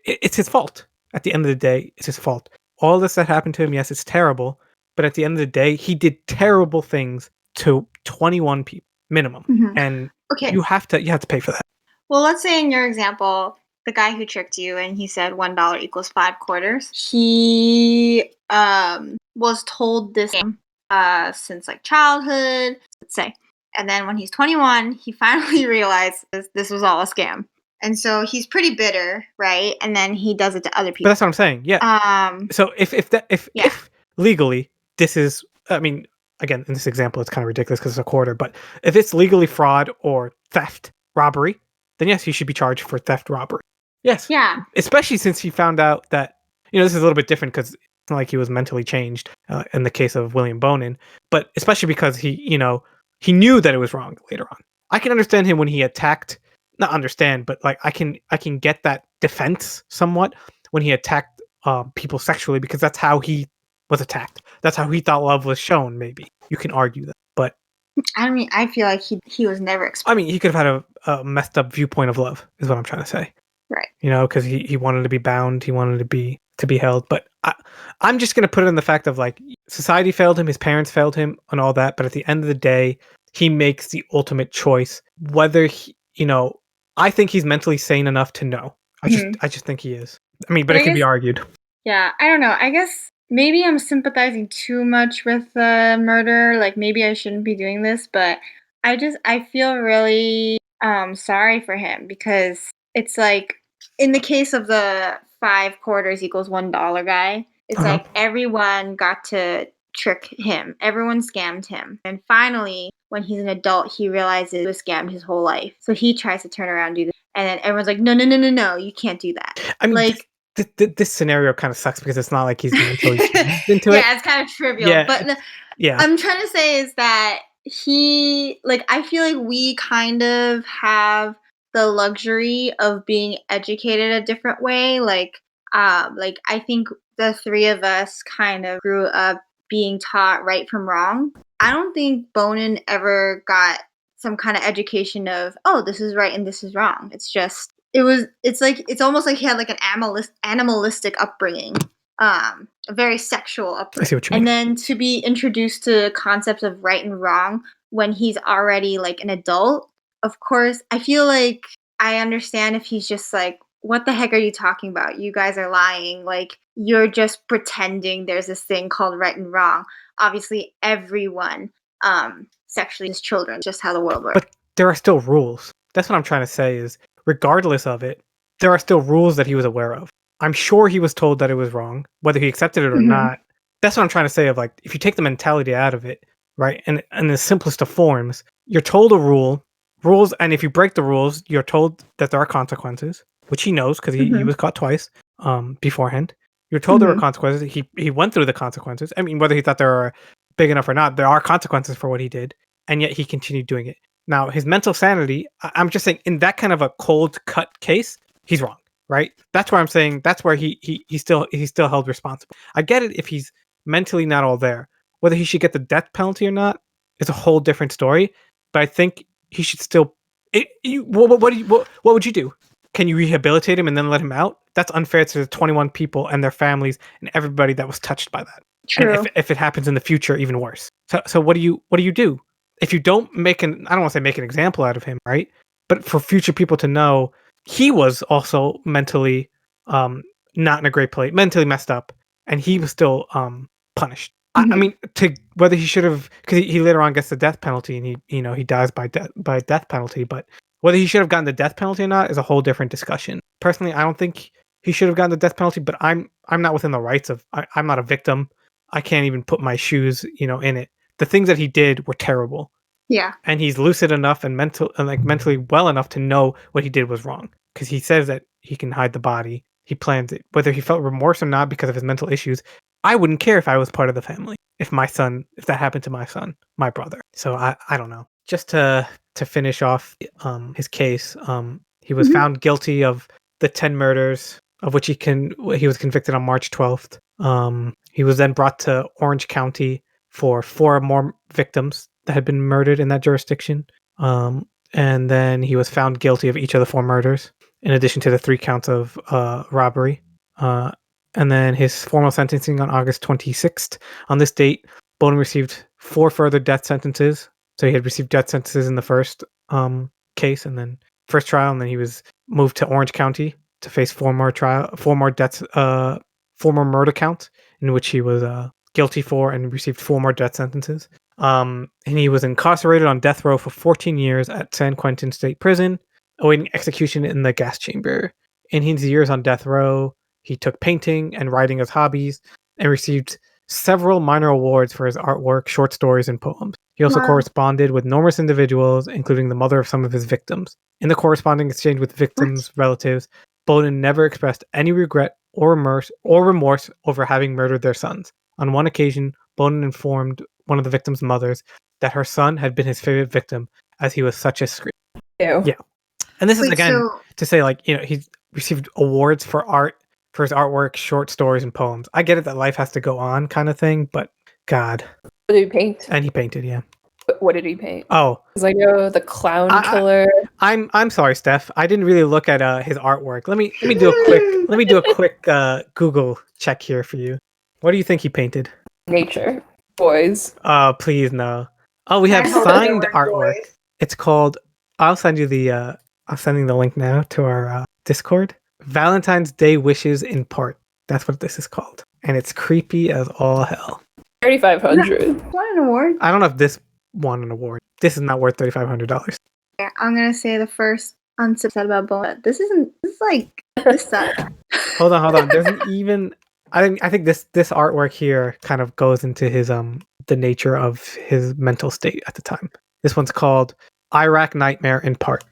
Speaker 1: It's his fault. At the end of the day, it's his fault. All this that happened to him, yes, it's terrible. But at the end of the day, he did terrible things to 21 people minimum, and you have to pay for that.
Speaker 2: Well, let's say in your example, the guy who tricked you and he said $1 equals 5 quarters. He was told this since like childhood, let's say, and then when he's 21, he finally realized this was all a scam. And so he's pretty bitter, right? And then he does it to other people.
Speaker 1: But that's what I'm saying. Yeah. So if legally this is, I mean, again, in this example, it's kind of ridiculous because it's a quarter. But if it's legally fraud or theft, robbery, then yes, he should be charged for theft, robbery. Yes.
Speaker 2: Yeah.
Speaker 1: Especially since he found out that this is a little bit different because it's not like he was mentally changed in the case of William Bonin, but especially because he knew that it was wrong later on. I can understand him when he attacked. Not understand, but like I can get that defense somewhat when he attacked people sexually because that's how he was attacked. That's how he thought love was shown. Maybe you can argue that, but
Speaker 2: I mean, I feel like he was never.
Speaker 1: I mean, he could have had a messed up viewpoint of love, is what I'm trying to say.
Speaker 2: Right.
Speaker 1: Because he wanted to be bound, he wanted to be held. But I'm just gonna put it in the fact of like society failed him, his parents failed him, and all that. But at the end of the day, he makes the ultimate choice. Whether he, I think he's mentally sane enough to know. I just think he is. I mean, but it can be argued.
Speaker 2: Yeah, I don't know. I guess maybe I'm sympathizing too much with murder. Like maybe I shouldn't be doing this, but I feel really sorry for him because it's like in the case of the 5 quarters equals $1 guy, It's like everyone got to trick him. Everyone scammed him. And finally, when he's an adult, he realizes he was scammed his whole life. So he tries to turn around and do this. And then everyone's like, no, you can't do that.
Speaker 1: I mean, like, this scenario kind of sucks because it's not like he's mentally into it.
Speaker 2: Yeah, it's kind of trivial. Yeah, but I'm trying to say is that I feel like we kind of have the luxury of being educated a different way. I think the three of us kind of grew up being taught right from wrong. I don't think Bonin ever got some kind of education of, oh, this is right and this is wrong. It's almost like he had like an animalistic upbringing, a very sexual upbringing.
Speaker 1: I see what you mean.
Speaker 2: And then to be introduced to concepts of right and wrong when he's already like an adult, of course, I feel like I understand if he's just like, what the heck are you talking about? You guys are lying. Like, you're just pretending there's this thing called right and wrong. Obviously, everyone sexually is children, just how the world works.
Speaker 1: But there are still rules. That's what I'm trying to say is, regardless of it, there are still rules that he was aware of. I'm sure he was told that it was wrong, whether he accepted it or not. That's what I'm trying to say of, like, if you take the mentality out of it, right, and in the simplest of forms, you're told a rules, and if you break the rules, you're told that there are consequences, which he knows because he was caught twice beforehand. You're told there were consequences. He went through the consequences. I mean, whether he thought they were big enough or not, there are consequences for what he did, and yet he continued doing it. Now, his mental sanity, I'm just saying, in that kind of a cold cut case, he's wrong, right? That's where I'm saying that's where he's still held responsible. I get it if he's mentally not all there. Whether he should get the death penalty or not is a whole different story. But I think he should still. What would you do? Can you rehabilitate him and then let him out? That's unfair to the 21 people and their families and everybody that was touched by that.
Speaker 2: True.
Speaker 1: And if it happens in the future, even worse. So what do you do? If you don't I don't want to say make an example out of him, right? But for future people to know, he was also mentally not in a great place, mentally messed up, and he was still punished. I mean, whether he should have, because he later on gets the death penalty, and he dies by death penalty. But whether he should have gotten the death penalty or not is a whole different discussion. Personally, I don't think he should have gotten the death penalty, but I'm not within the rights of. I'm not a victim. I can't even put my shoes, in it. The things that he did were terrible.
Speaker 2: Yeah.
Speaker 1: And he's lucid enough and mentally well enough to know what he did was wrong. Because he says that he can hide the body. He plans it. Whether he felt remorse or not because of his mental issues, I wouldn't care if I was part of the family. If that happened to my son, my brother. So I don't know. Just to finish off his case, he was found guilty of the 10 murders, of which he was convicted on March 12th. He was then brought to Orange County for 4 more victims that had been murdered in that jurisdiction. And then he was found guilty of each of the 4 murders, in addition to the 3 counts of robbery. And then his formal sentencing on August 26th. On this date, Bonin received 4 further death sentences. So he had received death sentences in the first case, and then first trial, and then he was moved to Orange County to face 4 more deaths, 4 more murder counts, in which he was guilty for and received 4 more death sentences. And he was incarcerated on death row for 14 years at San Quentin State Prison, awaiting execution in the gas chamber. In his years on death row, he took painting and writing as hobbies and received several minor awards for his artwork, short stories, and poems. He also corresponded with numerous individuals, including the mother of some of his victims. In the corresponding exchange with victims' relatives, Bonin never expressed any regret or remorse over having murdered their sons. On one occasion, Bonin informed one of the victims' mothers that her son had been his favorite victim, as he was such a scream.
Speaker 3: Ew.
Speaker 1: Yeah. And this is, again, to say, like, he's received awards for his artwork, short stories, and poems. I get it that life has to go on kind of thing, but God.
Speaker 3: What did he paint?
Speaker 1: And he painted, yeah.
Speaker 3: What did he paint?
Speaker 1: Oh.
Speaker 3: Because I know the clown killer.
Speaker 1: I'm sorry, Steph. I didn't really look at his artwork. Let me do a quick Google check here for you. What do you think he painted?
Speaker 3: Nature. Boys.
Speaker 1: Please no. Oh, we have signed artwork. Boys. It's called. I'm sending the link now to our Discord. Valentine's Day Wishes in Part. That's what this is called, and it's creepy as all hell.
Speaker 3: 3,500.
Speaker 2: Won an award?
Speaker 1: I don't know if this won an award. This is not worth $3,500.
Speaker 2: Yeah, I'm gonna say the first unsaid about Bonin. This sucks.
Speaker 1: Hold on. There's an even I think this artwork here kind of goes into his the nature of his mental state at the time. This one's called Iraq Nightmare in Part.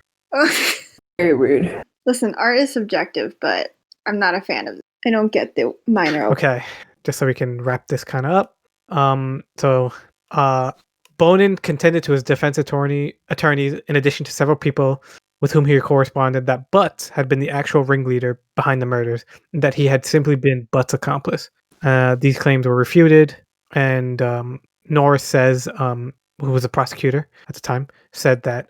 Speaker 3: Very weird.
Speaker 2: Listen, art is subjective, but I'm not a fan of it. I don't get the minor.
Speaker 1: Okay, just so we can wrap this kind of up. Bonin contended to his defense attorneys, in addition to several people with whom he corresponded, that Butts had been the actual ringleader behind the murders, and that he had simply been Butts' accomplice. These claims were refuted, and Norris says, who was a prosecutor at the time, said that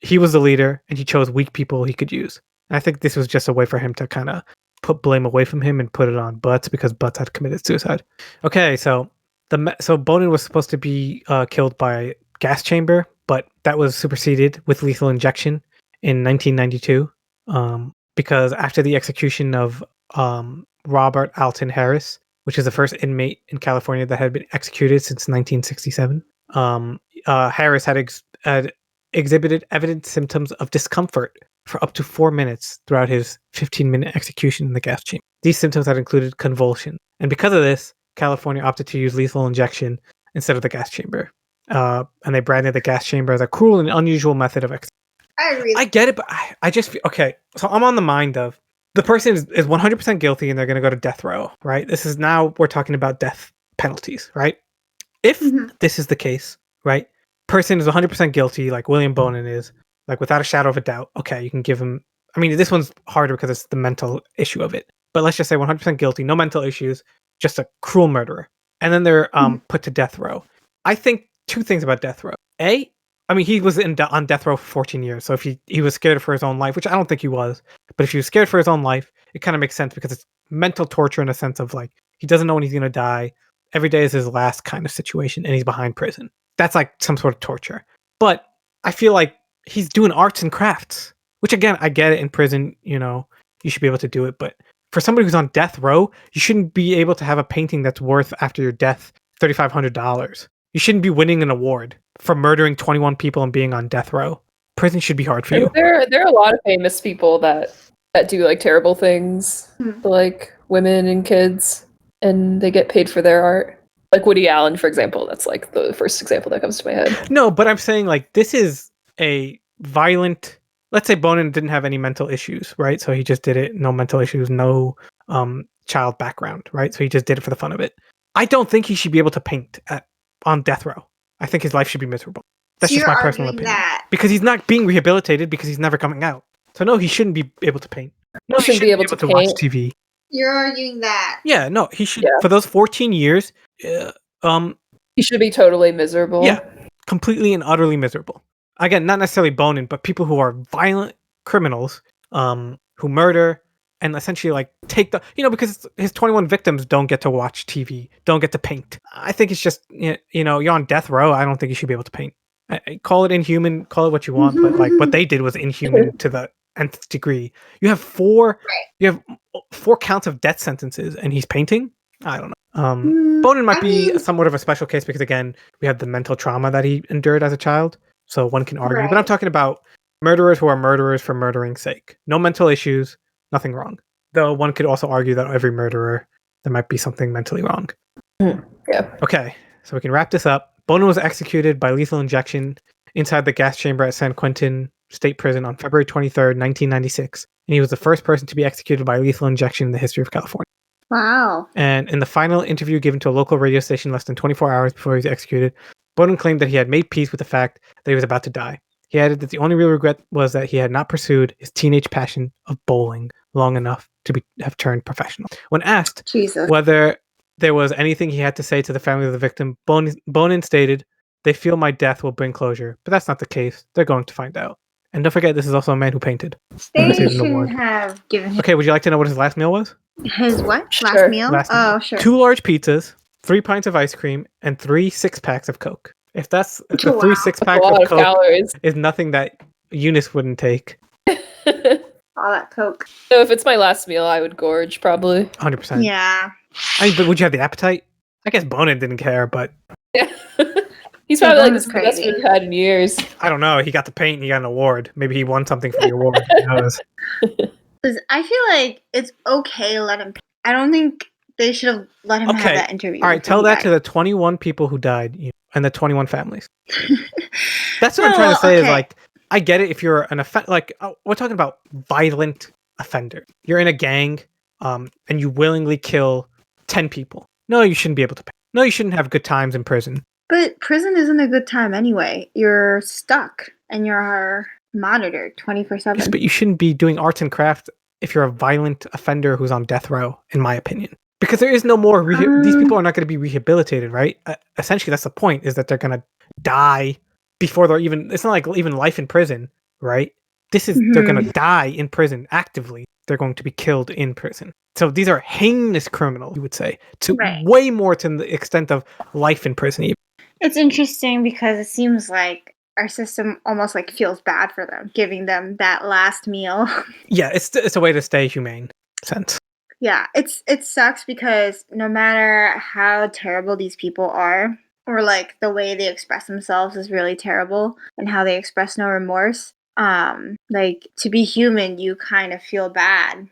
Speaker 1: he was the leader and he chose weak people he could use. And I think this was just a way for him to kind of put blame away from him and put it on Butts because Butts had committed suicide. Okay, so Bonin was supposed to be killed by gas chamber, but that was superseded with lethal injection in 1992 because after the execution of Robert Alton Harris, which is the first inmate in California that had been executed since 1967, Harris had exhibited evident symptoms of discomfort for up to 4 minutes throughout his 15-minute execution in the gas chamber. These symptoms had included convulsion, and because of this, California opted to use lethal injection instead of the gas chamber. And they branded the gas chamber as a cruel and unusual method of execution. I get it, but I just feel, okay, so I'm on the mind of the person is 100% guilty and they're going to go to death row, right? This is now we're talking about death penalties, right? If this is the case, right? Person is 100% guilty, like William Bonin is, like without a shadow of a doubt. Okay, you can give him. I mean, this one's harder because it's the mental issue of it. But let's just say 100% guilty, no mental issues, just a cruel murderer, and then they're put to death row. I think two things about death row. I mean, he was on death row for 14 years, so if he was scared for his own life, which I don't think he was, but if he was scared for his own life, it kind of makes sense because it's mental torture in a sense of like he doesn't know when he's gonna die. Every day is his last kind of situation, and he's behind prison. That's like some sort of torture. But I feel like he's doing arts and crafts, which again, I get it in prison, you know, you should be able to do it. But for somebody who's on death row, you shouldn't be able to have a painting that's worth after your death $3,500. You shouldn't be winning an award for murdering 21 people and being on death row. Prison should be hard for you.
Speaker 3: There are a lot of famous people that do like terrible things to like women and kids, and they get paid for their art. Like Woody Allen, for example. That's like the first example that comes to my head.
Speaker 1: No, but I'm saying like this is a violent. Let's say Bonin didn't have any mental issues, right? So he just did it. No mental issues, no child background, right? So he just did it for the fun of it. I don't think he should be able to paint on death row. I think his life should be miserable. That's just my personal opinion. Because he's not being rehabilitated because he's never coming out. So no, he shouldn't be able to paint. No, he shouldn't be able to watch TV.
Speaker 2: You're arguing that.
Speaker 1: Yeah, no, he should for those 14 years.
Speaker 3: He should be totally miserable.
Speaker 1: Yeah, completely and utterly miserable. Again, not necessarily Bonin, but people who are violent criminals, who murder and essentially like take the, you know, because his 21 victims don't get to watch TV, don't get to paint. I think it's just, you know, you're on death row. I don't think you should be able to paint. Call it inhuman, call it what you want, but like what they did was inhuman to the nth degree. You have four counts of death sentences, and he's painting. I don't know. Bonin might be somewhat of a special case because again, we have the mental trauma that he endured as a child, so one can argue. But I'm talking about murderers who are murderers for murdering's sake. No mental issues, nothing wrong. Though one could also argue that every murderer, there might be something mentally wrong.
Speaker 3: Yeah.
Speaker 1: Okay, so we can wrap this up. Bonin was executed by lethal injection inside the gas chamber at San Quentin State Prison on February 23rd, 1996. And he was the first person to be executed by lethal injection in the history of California.
Speaker 2: Wow.
Speaker 1: And in the final interview given to a local radio station less than 24 hours before he was executed, Bonin claimed that he had made peace with the fact that he was about to die. He added that the only real regret was that he had not pursued his teenage passion of bowling long enough to have turned professional. When asked whether there was anything he had to say to the family of the victim, Bonin stated, "They feel my death will bring closure, but that's not the case. They're going to find out." And don't forget, this is also a man who painted.
Speaker 2: They shouldn't have given him...
Speaker 1: Okay, would you like to know what his last meal was?
Speaker 2: His what?
Speaker 3: Sure.
Speaker 2: Last meal? Sure.
Speaker 1: 2 large pizzas, 3 pints of ice cream, and 3 6-packs of Coke. If the 3 6-packs of Coke
Speaker 3: calories
Speaker 1: is nothing that Eunice wouldn't take.
Speaker 2: All that Coke.
Speaker 3: So if it's my last meal, I would gorge, probably.
Speaker 1: 100%.
Speaker 2: Yeah.
Speaker 1: I mean, but would you have the appetite? I guess Bonin didn't care, but...
Speaker 3: Yeah. He's probably like, this is the best we've had in years.
Speaker 1: I don't know. He got the paint and he got an award. Maybe he won something for the award. Who knows?
Speaker 2: I feel like it's okay to let him paint. I don't think They should have let him have that interview.
Speaker 1: All right, tell that to the 21 people who died and the 21 families. That's what I'm trying to say is like, I get it if you're an we're talking about violent offender. You're in a gang, and you willingly kill 10 people. No, you shouldn't be able to pay. No, you shouldn't have good times in prison.
Speaker 2: But prison isn't a good time anyway. You're stuck and you're monitored 24/7.
Speaker 1: Yes, but you shouldn't be doing arts and crafts if you're a violent offender who's on death row, in my opinion. Because there is no more, these people are not going to be rehabilitated, right? Essentially, that's the point, is that they're going to die before they're even, it's not like even life in prison, right? This is, they're going to die in prison actively. They're going to be killed in prison. So these are heinous criminals, you would say, to way more to the extent of life in prison.
Speaker 2: It's interesting because it seems like our system almost like feels bad for them, giving them that last meal.
Speaker 1: Yeah, it's a way to stay humane sense.
Speaker 2: Yeah, it sucks because no matter how terrible these people are, or like the way they express themselves is really terrible, and how they express no remorse. Like, to be human, you kind of feel bad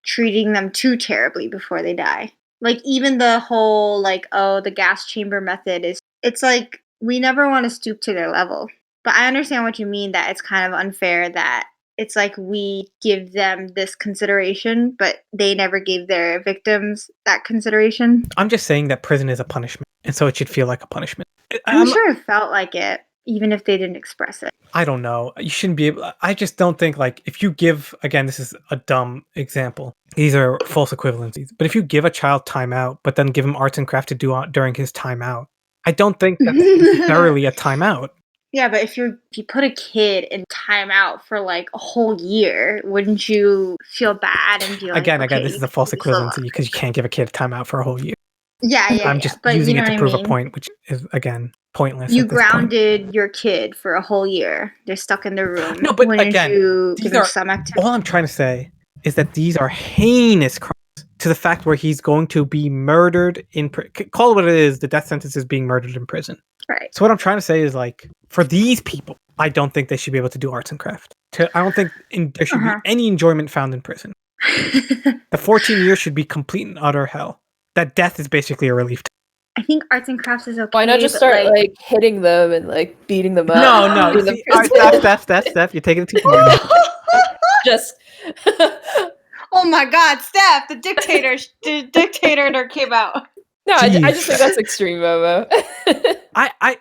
Speaker 2: treating them too terribly before they die. Like, even the whole like, oh, the gas chamber method it's like we never want to stoop to their level. But I understand what you mean, that it's kind of unfair that it's like we give them this consideration, but they never gave their victims that consideration.
Speaker 1: I'm just saying that prison is a punishment, and so it should feel like a punishment.
Speaker 2: I'm sure it felt like it, even if they didn't express it.
Speaker 1: I don't know. You shouldn't be able... I just don't think, like, if you give... Again, this is a dumb example. These are false equivalencies. But if you give a child timeout, but then give him arts and craft to do during his timeout, I don't think that's necessarily a timeout.
Speaker 2: Yeah, but if you put a kid in timeout for like a whole year, wouldn't you feel bad and be like,
Speaker 1: again, this is a false equivalency because you can't give a kid a timeout for a whole year.
Speaker 2: Yeah.
Speaker 1: I'm just using it to prove a point, which is, again, pointless.
Speaker 2: You grounded your kid for a whole year. They're stuck in their room.
Speaker 1: No, but
Speaker 2: wouldn't
Speaker 1: again,
Speaker 2: you give them some activity?
Speaker 1: All I'm trying to say is that these are heinous crimes to the fact where he's going to be murdered in call it what it is. The death sentence is being murdered in prison.
Speaker 2: Right.
Speaker 1: So what I'm trying to say is, like, for these people, I don't think they should be able to do arts and craft. I don't think there should be any enjoyment found in prison. The 14 years should be complete and utter hell. That death is basically a relief.
Speaker 2: I think arts and crafts is okay.
Speaker 3: Why not just start like hitting them and like beating them up?
Speaker 1: No. Steph, you're taking it too far.
Speaker 3: Just.
Speaker 2: Oh my God, Steph! The dictator came out.
Speaker 3: No, I just think that's extreme, Momo.
Speaker 1: I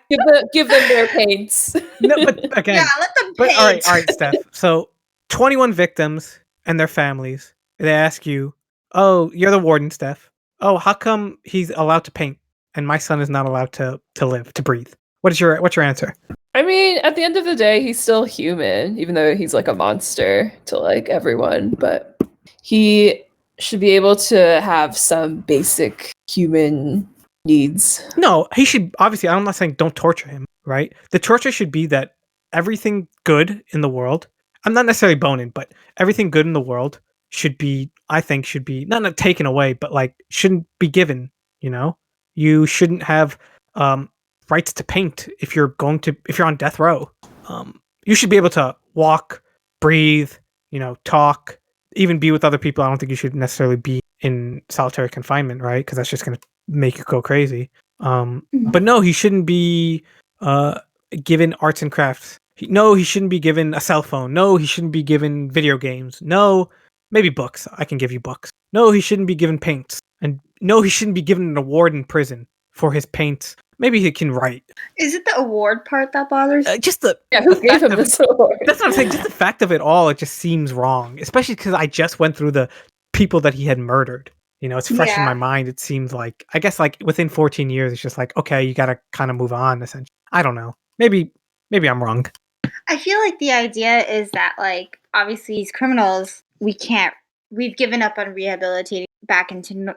Speaker 3: give them their paints.
Speaker 1: No, but again,
Speaker 2: yeah, let them paint.
Speaker 1: All right, Steph. So 21 victims and their families. They ask you, "Oh, you're the warden, Steph. Oh, how come he's allowed to paint and my son is not allowed to live, to breathe?" What's your answer?
Speaker 3: I mean, at the end of the day, he's still human, even though he's like a monster to like everyone. But he should be able to have some basic human needs.
Speaker 1: No, he should, obviously, I'm not saying don't torture him, right? The torture should be that everything good in the world, I'm not necessarily Bonin, but everything good in the world should be, I think, should be not taken away, but like shouldn't be given, you know? You shouldn't have rights to paint if you're on death row. You should be able to walk, breathe, talk, even be with other people. I don't think you should necessarily be in solitary confinement, right? Because that's just going to make you go crazy. But no, he shouldn't be given arts and crafts. No, he shouldn't be given a cell phone. No, he shouldn't be given video games. No, maybe books. I can give you books. No, he shouldn't be given paints. And no, he shouldn't be given an award in prison for his paints. Maybe he can write.
Speaker 2: Is it the award part that bothers?
Speaker 3: Who gave him this award?
Speaker 1: That's what I'm saying. Just the fact of it all, it just seems wrong. Especially because I just went through the people that he had murdered. It's fresh in my mind. It seems like, I guess, like within 14 years, it's just like, okay, you got to kind of move on. Essentially, I don't know. Maybe I'm wrong.
Speaker 2: I feel like the idea is that, like, obviously these criminals, we've given up on rehabilitating back into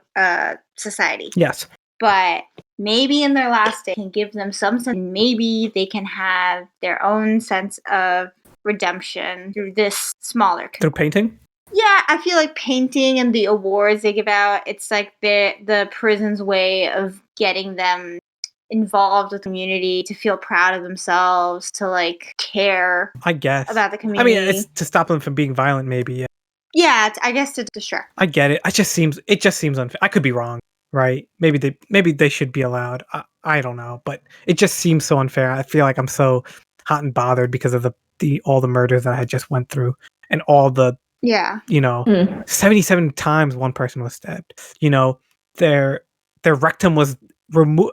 Speaker 2: society.
Speaker 1: Yes.
Speaker 2: But maybe in their last day can give them some sense. Maybe they can have their own sense of redemption through this smaller
Speaker 1: through painting.
Speaker 2: Yeah, I feel like painting and the awards they give out, it's like the prison's way of getting them involved with the community, to feel proud of themselves, to like care,
Speaker 1: I guess,
Speaker 2: about the community.
Speaker 1: I mean, it's to stop them from being violent, maybe. Yeah.
Speaker 2: Yeah, I guess to distract.
Speaker 1: I get it. It just seems unfair. I could be wrong, right? Maybe they should be allowed. I don't know, but it just seems so unfair. I feel like I'm so hot and bothered because of the all the murders that I just went through and all the 77 times one person was stabbed. Their rectum was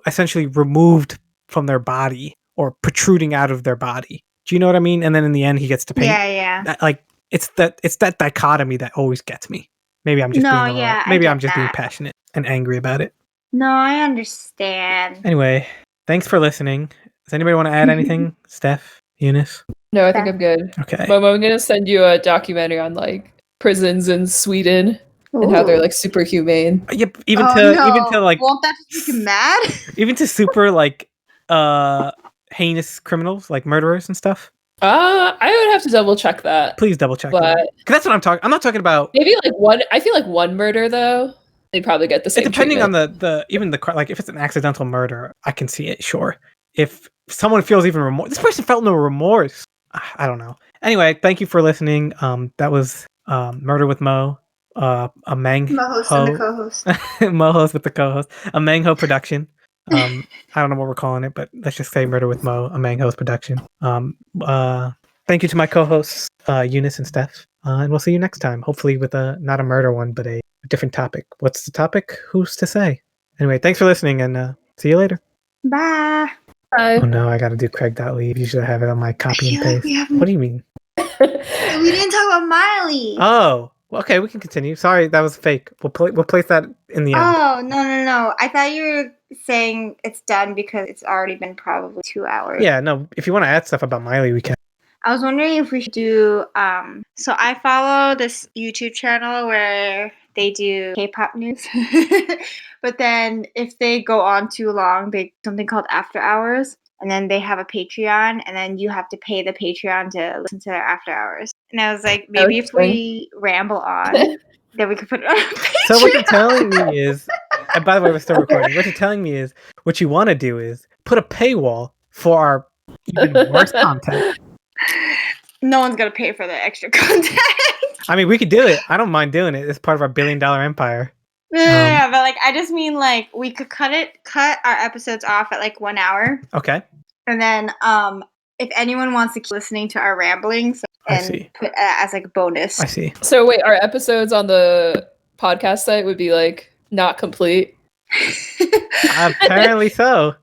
Speaker 1: essentially removed from their body or protruding out of their body. Do you know what I mean? And then in the end, he gets to paint.
Speaker 2: Yeah.
Speaker 1: It's that dichotomy that always gets me. Maybe I'm just being passionate and angry about it.
Speaker 2: No, I understand.
Speaker 1: Anyway, thanks for listening. Does anybody want to add anything? Steph, Eunice?
Speaker 3: No, I think I'm good.
Speaker 1: Okay.
Speaker 3: Mom, I'm gonna send you a documentary on like prisons in Sweden and how they're like super humane.
Speaker 1: Yep. Even to like,
Speaker 2: won't that just make you mad?
Speaker 1: Even to super like heinous criminals like murderers and stuff.
Speaker 3: I would have to double check that.
Speaker 1: Please double check.
Speaker 3: But
Speaker 1: because that's what I'm talking. I'm not talking about.
Speaker 3: Maybe like one. I feel like one murder though, they probably get the same.
Speaker 1: Depending
Speaker 3: treatment.
Speaker 1: on like if it's an accidental murder, I can see it. Sure. If someone feels even remorse, this person felt no remorse. I don't know. Anyway, thank you for listening. That was Murder with Mo. A Mang
Speaker 2: Mo-host and the co-host.
Speaker 1: Mo-host with the co-host. A Mang-ho production. I don't know what we're calling it, but let's just say Murder with Mo, a Mang-ho's production. Thank you to my co-hosts, Eunice and Steph. And we'll see you next time. Hopefully with not a murder one, but a different topic. What's the topic? Who's to say? Anyway, thanks for listening and see you later.
Speaker 2: Bye.
Speaker 3: Bye.
Speaker 1: Oh no, I gotta do Craig.leave. Usually I have it on my copy and paste. What do you mean?
Speaker 2: We didn't talk about Miley.
Speaker 1: Oh, okay, we can continue. Sorry, that was fake. We'll place that in the end.
Speaker 2: Oh, no. I thought you were saying it's done because it's already been probably 2 hours.
Speaker 1: Yeah, no, if you want to add stuff about Miley, we can.
Speaker 2: I was wondering if we should do, so I follow this YouTube channel where they do K-pop news. But then if they go on too long, they do something called After Hours. And then they have a Patreon, and then you have to pay the Patreon to listen to their After Hours. And I was like, maybe if we ramble on, then we could put it on Patreon.
Speaker 1: So what you're telling me is, and by the way, we're still recording. What you're telling me is, what you want to do is put a paywall for our even worse content.
Speaker 2: No one's going to pay for the extra content.
Speaker 1: I mean, we could do it. I don't mind doing it. It's part of our billion-dollar empire.
Speaker 2: Yeah, but like I just mean like we could cut our episodes off at like 1 hour.
Speaker 1: Okay.
Speaker 2: And then if anyone wants to keep listening to our ramblings and put as like a bonus.
Speaker 1: I see.
Speaker 3: So wait, our episodes on the podcast site would be like not complete.
Speaker 1: Apparently so.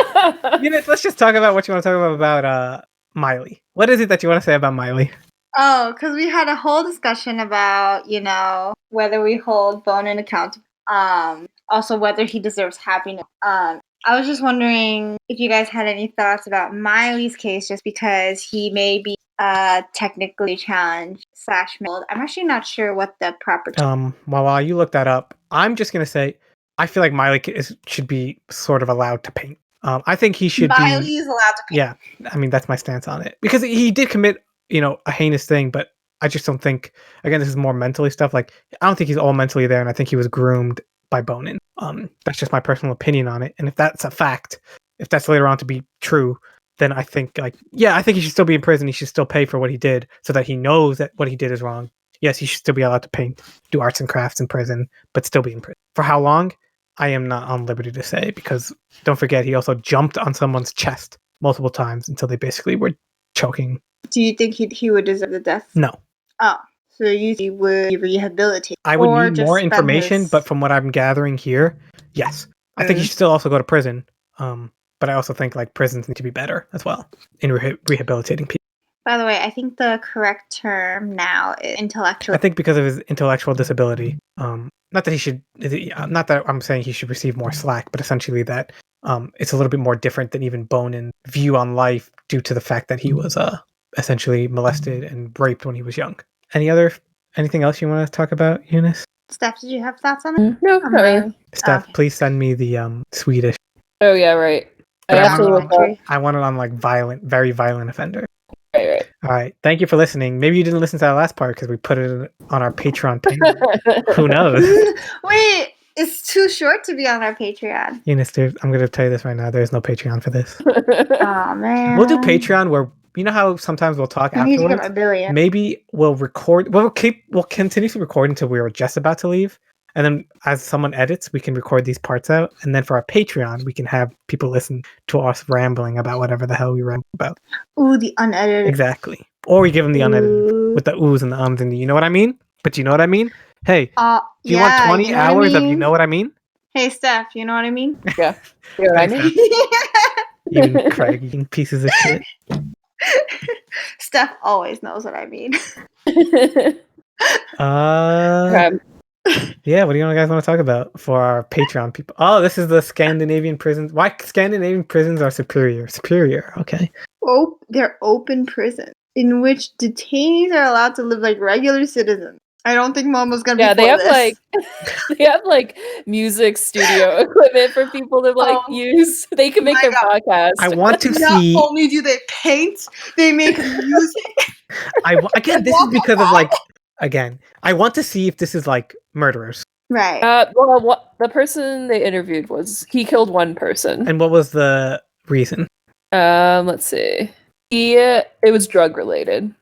Speaker 1: Let's just talk about what you want to talk about Miley. What is it that you want to say about Miley?
Speaker 2: Oh, because we had a whole discussion about, whether we hold Bonin accountable. Also whether he deserves happiness. I was just wondering if you guys had any thoughts about Miley's case, just because he may be technically challenged / I'm actually not sure what the proper
Speaker 1: while you look that up, I'm just gonna say I feel like Miley should be sort of allowed to paint. I think he should
Speaker 2: Miley is allowed to paint.
Speaker 1: Yeah, I mean that's my stance on it, because he did commit a heinous thing, but I just don't think, again, this is more mentally stuff. Like, I don't think he's all mentally there, and I think he was groomed by Bonin. That's just my personal opinion on it. And if that's a fact, if that's later on to be true, then I think, I think he should still be in prison. He should still pay for what he did so that he knows that what he did is wrong. Yes, he should still be allowed to paint, do arts and crafts in prison, but still be in prison. For how long? I am not on liberty to say, because don't forget, he also jumped on someone's chest multiple times until they basically were choking.
Speaker 2: Do you think he would deserve the death?
Speaker 1: No.
Speaker 2: Oh, so you would be rehabilitated?
Speaker 1: I would need more information, but from what I'm gathering here, yes. I think he should still also go to prison. But I also think like prisons need to be better as well in rehabilitating people.
Speaker 2: By the way, I think the correct term now is intellectual.
Speaker 1: I think because of his intellectual disability, not that I'm saying he should receive more slack, but essentially that it's a little bit more different than even Bonin's view on life, due to the fact that he was essentially molested and raped when he was young. Anything else you want to talk about, Eunice?
Speaker 2: Steph, did you have thoughts on it?
Speaker 3: No, no.
Speaker 1: Steph, please send me the Swedish.
Speaker 3: Oh yeah, right.
Speaker 1: I want it on like very violent offender.
Speaker 3: Right.
Speaker 1: All right. Thank you for listening. Maybe you didn't listen to that last part because we put it on our Patreon page. Who knows?
Speaker 2: Wait, it's too short to be on our Patreon.
Speaker 1: Eunice, I'm going to tell you this right now. There's no Patreon for this.
Speaker 2: Oh, man.
Speaker 1: We'll do Patreon where you know how sometimes we'll talk
Speaker 2: I need to get
Speaker 1: afterwards?
Speaker 2: my billion.
Speaker 1: Maybe we'll record. We'll continuously record until we were just about to leave, and then as someone edits, we can record these parts out, and then for our Patreon, we can have people listen to us rambling about whatever the hell we ramble about.
Speaker 2: Ooh, the unedited.
Speaker 1: Exactly. Or we give them the unedited with the oohs and the ums and the you know what I mean? But you know what I mean? Hey, do you want 20
Speaker 2: you know
Speaker 1: hours of you know what I mean?
Speaker 2: Hey, Steph, you know what I mean?
Speaker 3: Yeah. You know what I
Speaker 1: Thanks,
Speaker 3: mean?
Speaker 1: You and Craig, you pieces of shit.
Speaker 2: Steph always knows what I mean.
Speaker 1: Yeah, what do you guys want to talk about for our Patreon people? Oh, this is the Scandinavian prisons. Why Scandinavian prisons are superior? Superior, okay.
Speaker 2: Oh, they're open prisons in which detainees are allowed to live like regular citizens. I don't think Mom was gonna be for
Speaker 3: they have
Speaker 2: this.
Speaker 3: they have like music studio equipment for people to use. They can make their podcast.
Speaker 1: I want to
Speaker 2: Not
Speaker 1: see.
Speaker 2: Not only do they paint, they make music.
Speaker 1: Again, this is because of like. Again, I want to see if this is like murderers.
Speaker 2: Right.
Speaker 3: Well, the person they interviewed he killed one person.
Speaker 1: And what was the reason?
Speaker 3: Let's see. It was drug related.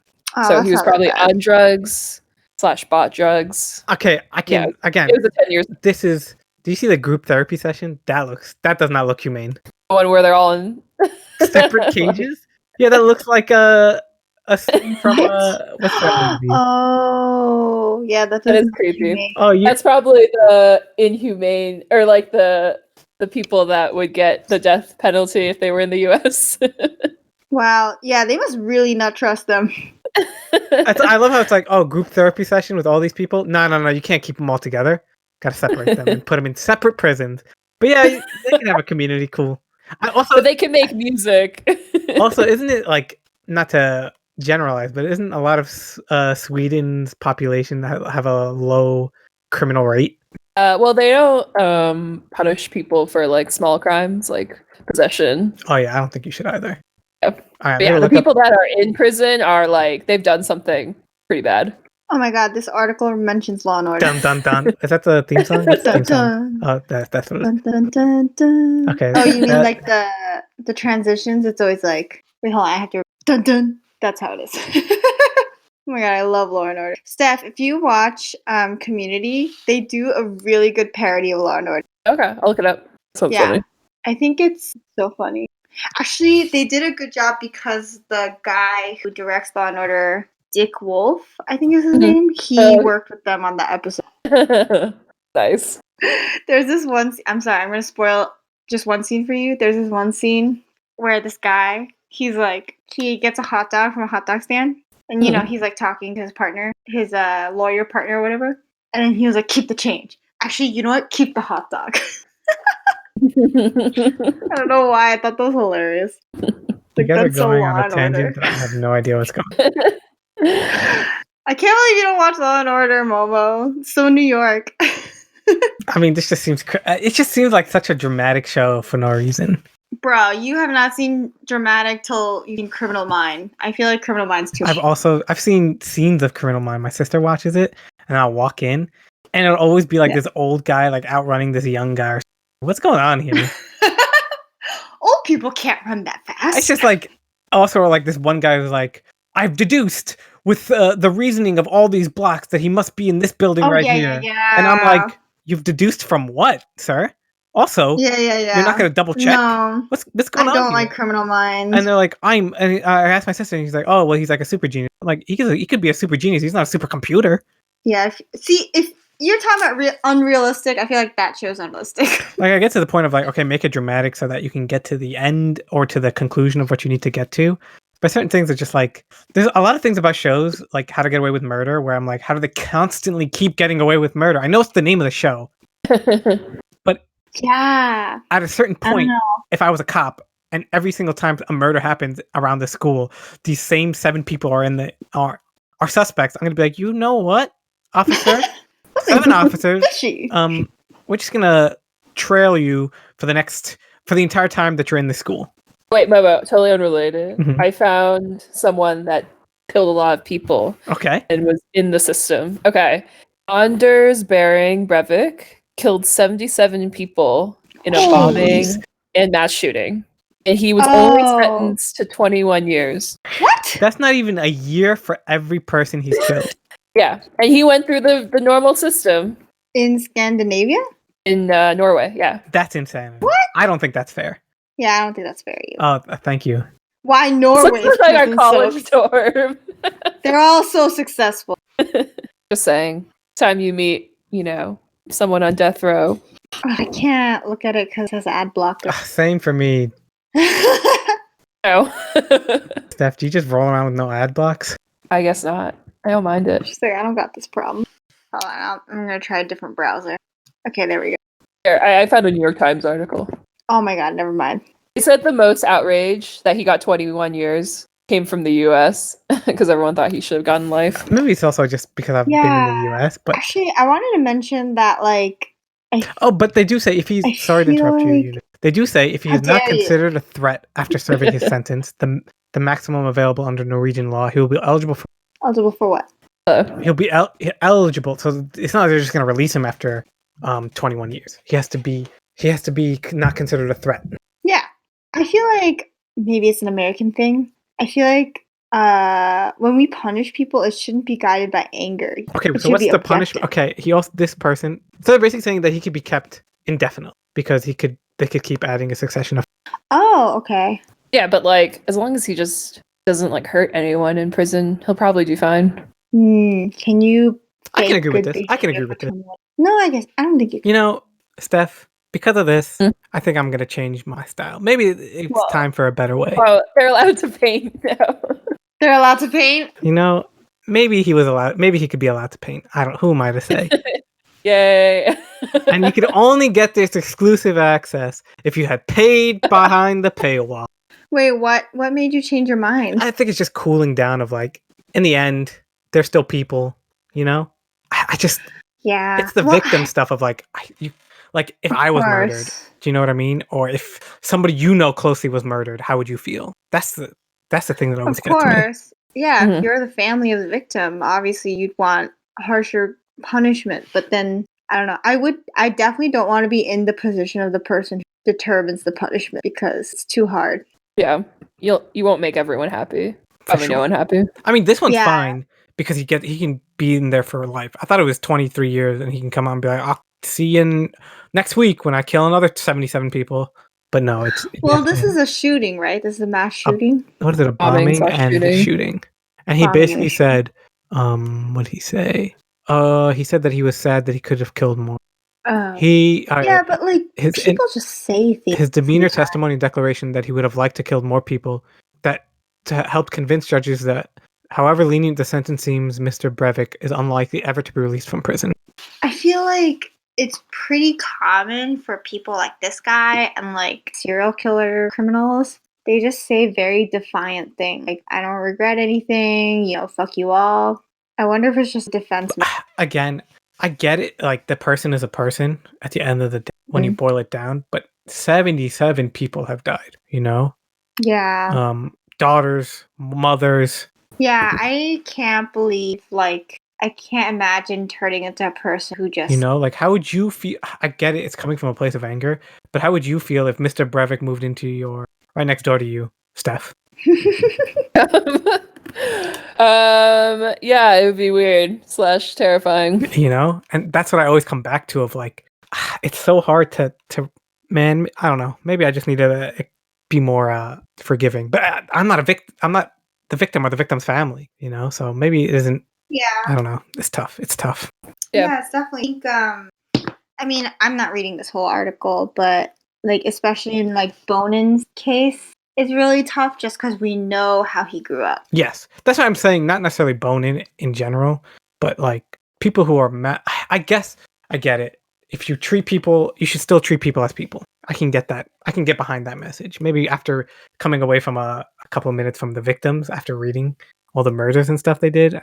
Speaker 3: So he was probably on drugs / bought drugs.
Speaker 1: Okay, I can again.
Speaker 3: It was a 10 years.
Speaker 1: This is. Do you see the group therapy session? That does not look humane.
Speaker 3: The one where they're all in
Speaker 1: separate cages. Yeah, that looks like a scene from what's that movie?
Speaker 2: Oh, yeah, that
Speaker 3: is creepy.
Speaker 2: Humane.
Speaker 1: Oh,
Speaker 3: that's probably the inhumane or like the people that would get the death penalty if they were in the U.S.
Speaker 2: Wow, yeah, they must really not trust them.
Speaker 1: I love how it's like, oh, group therapy session with all these people. No, you can't keep them all together. Gotta separate them and put them in separate prisons. But yeah, they can have a community. Cool.
Speaker 3: But they can make music.
Speaker 1: Also, isn't it like, not to generalize, but isn't a lot of Sweden's population have a low criminal rate?
Speaker 3: Well, they don't punish people for like small crimes like possession.
Speaker 1: Oh yeah, I don't think you should either.
Speaker 3: Yep. Yeah, the people that are in prison are like they've done something pretty bad.
Speaker 2: Oh my god, this article mentions Law and Order.
Speaker 1: Dun dun dun. Is that the theme song?
Speaker 2: Dun, theme song?
Speaker 1: Oh, that's what it is.
Speaker 2: Dun, dun, dun, dun.
Speaker 1: Okay.
Speaker 2: Oh, you mean like the transitions? It's always like, wait, hold on, I have to dun dun. That's how it is. Oh my god, I love Law and Order. Steph, if you watch Community, they do a really good parody of Law and Order.
Speaker 3: Okay, I'll look it up. Sounds funny.
Speaker 2: I think it's so funny. Actually, they did a good job because the guy who directs Law and Order, Dick Wolf, I think is his name, he worked with them on that episode.
Speaker 3: Nice.
Speaker 2: There's this one, I'm sorry, I'm going to spoil just one scene for you. There's this one scene where this guy, he gets a hot dog from a hot dog stand. And, he's like talking to his partner, his lawyer partner or whatever. And then he was like, keep the change. Actually, you know what? Keep the hot dog. I don't know why. I thought that was hilarious.
Speaker 1: You guys are going on a tangent that I have no idea what's going on.
Speaker 2: I can't believe you don't watch Law and Order, Momo. It's so New York.
Speaker 1: I mean, this just seems... It just seems like such a dramatic show for no reason.
Speaker 2: Bro, you have not seen dramatic till you've seen Criminal Minds. I feel like Criminal Minds too.
Speaker 1: I've seen scenes of Criminal Minds. My sister watches it, and I'll walk in, and it'll always be like this old guy like outrunning this young guy. What's going on here?
Speaker 2: Old people can't run that fast.
Speaker 1: It's just like, also like this one guy who's like, I've deduced with the reasoning of all these blocks that he must be in this building here.
Speaker 2: Yeah.
Speaker 1: And I'm like, you've deduced from what, sir? Also, you're not going to double check?
Speaker 2: No.
Speaker 1: What's going on
Speaker 2: I don't
Speaker 1: here?
Speaker 2: like Criminal Minds.
Speaker 1: And they're like, and I asked my sister, and he's like, oh, well, he's like a super genius. I'm like, he could be a super genius. He's not a supercomputer.
Speaker 2: Yeah. If you're talking about unrealistic, I feel like that show's unrealistic.
Speaker 1: Like, I get to the point of like, okay, make it dramatic so that you can get to the end or to the conclusion of what you need to get to. But certain things are just like, there's a lot of things about shows like How to Get Away with Murder where I'm like, how do they constantly keep getting away with murder? I know it's the name of the show. But
Speaker 2: yeah,
Speaker 1: at a certain point, if I was a cop and every single time a murder happens around the school, these same 7 people are suspects, I'm going to be like, you know what, officer? 7 officers. We're just gonna trail you for the entire time that you're in the school.
Speaker 3: Wait, Momo, totally unrelated.
Speaker 1: Mm-hmm.
Speaker 3: I found someone that killed a lot of people.
Speaker 1: Okay.
Speaker 3: And was in the system. Okay. Anders Bering Breivik killed 77 people in a bombing and mass shooting. And he was only sentenced to 21 years.
Speaker 2: What?
Speaker 1: That's not even a year for every person he's killed.
Speaker 3: Yeah, and he went through the normal system.
Speaker 2: In Scandinavia?
Speaker 3: In Norway, yeah.
Speaker 1: That's insane.
Speaker 2: What?
Speaker 1: I don't think that's fair.
Speaker 2: Yeah, I don't think that's fair either.
Speaker 1: Oh, thank you.
Speaker 2: Why Norway?
Speaker 3: It's like our college dorm.
Speaker 2: They're all so successful.
Speaker 3: Just saying. Time you meet, someone on death row.
Speaker 2: Oh, I can't look at it because it has ad blocker.
Speaker 1: Same for me.
Speaker 3: No.
Speaker 1: Steph, do you just roll around with no ad blocks?
Speaker 3: I guess not. I don't mind it.
Speaker 2: She's like, I don't got this problem. Hold on, I'm going to try a different browser. Okay, there we go.
Speaker 3: Here, I found a New York Times article.
Speaker 2: Oh my god, never mind.
Speaker 3: He said the most outrage that he got 21 years came from the US because everyone thought he should have gotten life.
Speaker 1: Maybe it's also just because I've been in the US. But
Speaker 2: actually, I wanted to mention that,
Speaker 1: but they do say if he's sorry to interrupt you. They do say if he is not considered a threat after serving his sentence, the maximum available under Norwegian law, he will be eligible for.
Speaker 2: Eligible for what?
Speaker 1: He'll be eligible. So it's not like they're just going to release him after 21 years. He has to be not considered a threat.
Speaker 2: Yeah, I feel like maybe it's an American thing. I feel like when we punish people, it shouldn't be guided by anger.
Speaker 1: Okay, so what's the punishment? Okay, so they're basically saying that he could be kept indefinitely because they could keep adding a succession of.
Speaker 2: Oh, okay.
Speaker 3: Yeah, but as long as he just doesn't hurt anyone in prison, he'll probably do fine.
Speaker 2: Can you?
Speaker 1: I can agree with this.
Speaker 2: No, I guess I don't think you can.
Speaker 1: You know, Steph, because of this, I think I'm gonna change my style. Maybe it's time for a better way.
Speaker 3: Well, they're allowed to paint now.
Speaker 2: They're allowed to paint?
Speaker 1: Maybe he was allowed. Maybe he could be allowed to paint. I don't. Who am I to say?
Speaker 3: Yay!
Speaker 1: And you could only get this exclusive access if you had paid behind the paywall.
Speaker 2: Wait, what? What made you change your mind?
Speaker 1: I think it's just cooling down. Of in the end, they're still people. I just.
Speaker 2: Yeah.
Speaker 1: It's the victim stuff of if I was murdered, do you know what I mean? Or if somebody closely was murdered, how would you feel? That's the thing that always gets me. Of course.
Speaker 2: Yeah, if you're the family of the victim, obviously you'd want harsher punishment. But then, I don't know. I definitely don't want to be in the position of the person who determines the punishment because it's too hard.
Speaker 3: Yeah. You won't make everyone happy. Probably no one happy.
Speaker 1: I mean, this one's fine because he can be in there for life. I thought it was 23 years and he can come out and be like, I'll see you next week when I kill another 77 people. But no, it's...
Speaker 2: Well, this is a shooting, right? This is a mass shooting?
Speaker 1: What is it? A bombing and a shooting. And he basically said, what did he say? He said that he was sad that he could have killed more.
Speaker 2: But people just say things.
Speaker 1: His demeanor, testimony, and declaration that he would have liked to kill more people, that to help convince judges that however lenient the sentence seems, Mr. Breivik is unlikely ever to be released from prison.
Speaker 2: I feel like it's pretty common for people like this guy and serial killer criminals. They just say very defiant things. I don't regret anything, fuck you all. I wonder if it's just a defense.
Speaker 1: Again, I get it. The person is a person at the end of the day when you boil it down, but 77 people have died,
Speaker 2: Yeah.
Speaker 1: Daughters, mothers.
Speaker 2: Yeah, I can't believe, I can't imagine turning into a person who just...
Speaker 1: how would you feel? I get it, it's coming from a place of anger, but how would you feel if Mr. Breivik moved into right next door to you, Steph?
Speaker 3: Yeah, it would be weird / terrifying.
Speaker 1: And that's what I always come back to of it's so hard to man, I don't know. Maybe I just need to be more forgiving. But I'm not I'm not the victim or the victim's family, so maybe it isn't.
Speaker 2: Yeah.
Speaker 1: I don't know. It's tough.
Speaker 2: Yeah, it's definitely. I mean, I'm not reading this whole article, but especially in Bonin's case, it's really tough just because we know how he grew up.
Speaker 1: Yes, that's what I'm saying. Not necessarily Bonin in general, but people who are I guess I get it. If you treat people, you should still treat people as people. I can get that. I can get behind that message. Maybe after coming away from a couple of minutes from the victims, after reading all the murders and stuff they did,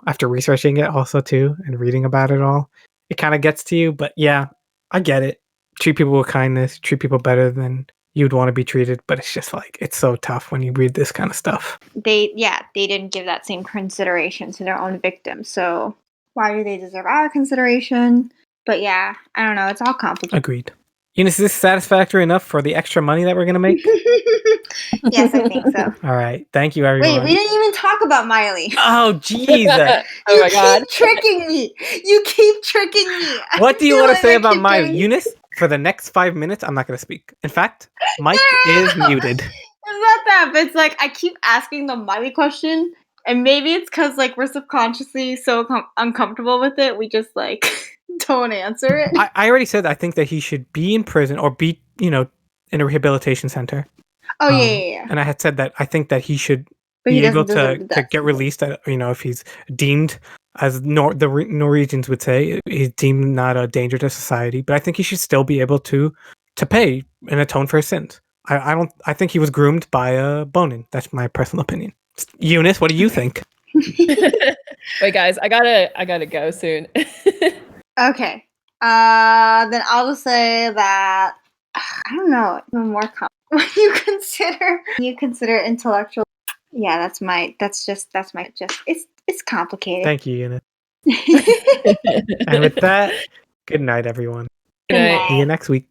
Speaker 1: after researching it also too and reading about it all, it kind of gets to you. But yeah, I get it. Treat people with kindness, treat people better than you'd want to be treated. But it's just it's so tough when you read this kind of stuff.
Speaker 2: They didn't give that same consideration to their own victims. So why do they deserve our consideration? But yeah, I don't know. It's all complicated.
Speaker 1: Agreed. Eunice, is this satisfactory enough for the extra money that we're going to make?
Speaker 2: Yes, I think so.
Speaker 1: All right. Thank you, everyone.
Speaker 2: Wait, we didn't even talk about Miley.
Speaker 1: Oh, jeez.
Speaker 3: Oh my god.
Speaker 2: Keep tricking me. You keep tricking me.
Speaker 1: What do you want to say about Miley? Eunice, for the next 5 minutes, I'm not going to speak. In fact, Mike is muted.
Speaker 2: It's not that, but it's like I keep asking the Miley question, and maybe it's because like we're subconsciously so uncomfortable with it, we just like don't answer it.
Speaker 1: I already said I think that he should be in prison or be, in a rehabilitation center.
Speaker 2: Oh yeah.
Speaker 1: And I had said that I think that he should
Speaker 2: But
Speaker 1: be
Speaker 2: he
Speaker 1: able
Speaker 2: doesn't
Speaker 1: to get released. If he's deemed, as the Norwegians would say, he's deemed not a danger to society. But I think he should still be able to pay and atone for his sins. I think he was groomed by Bonin. That's my personal opinion. Eunice, what do you think?
Speaker 3: Wait, guys, I gotta go soon.
Speaker 2: Okay. Then I'll just say that I don't know. Even more when you consider intellectual. Yeah, that's my. It's complicated.
Speaker 1: Thank you, Eunice. And with that, good night, everyone.
Speaker 3: Good night.
Speaker 1: See you next week.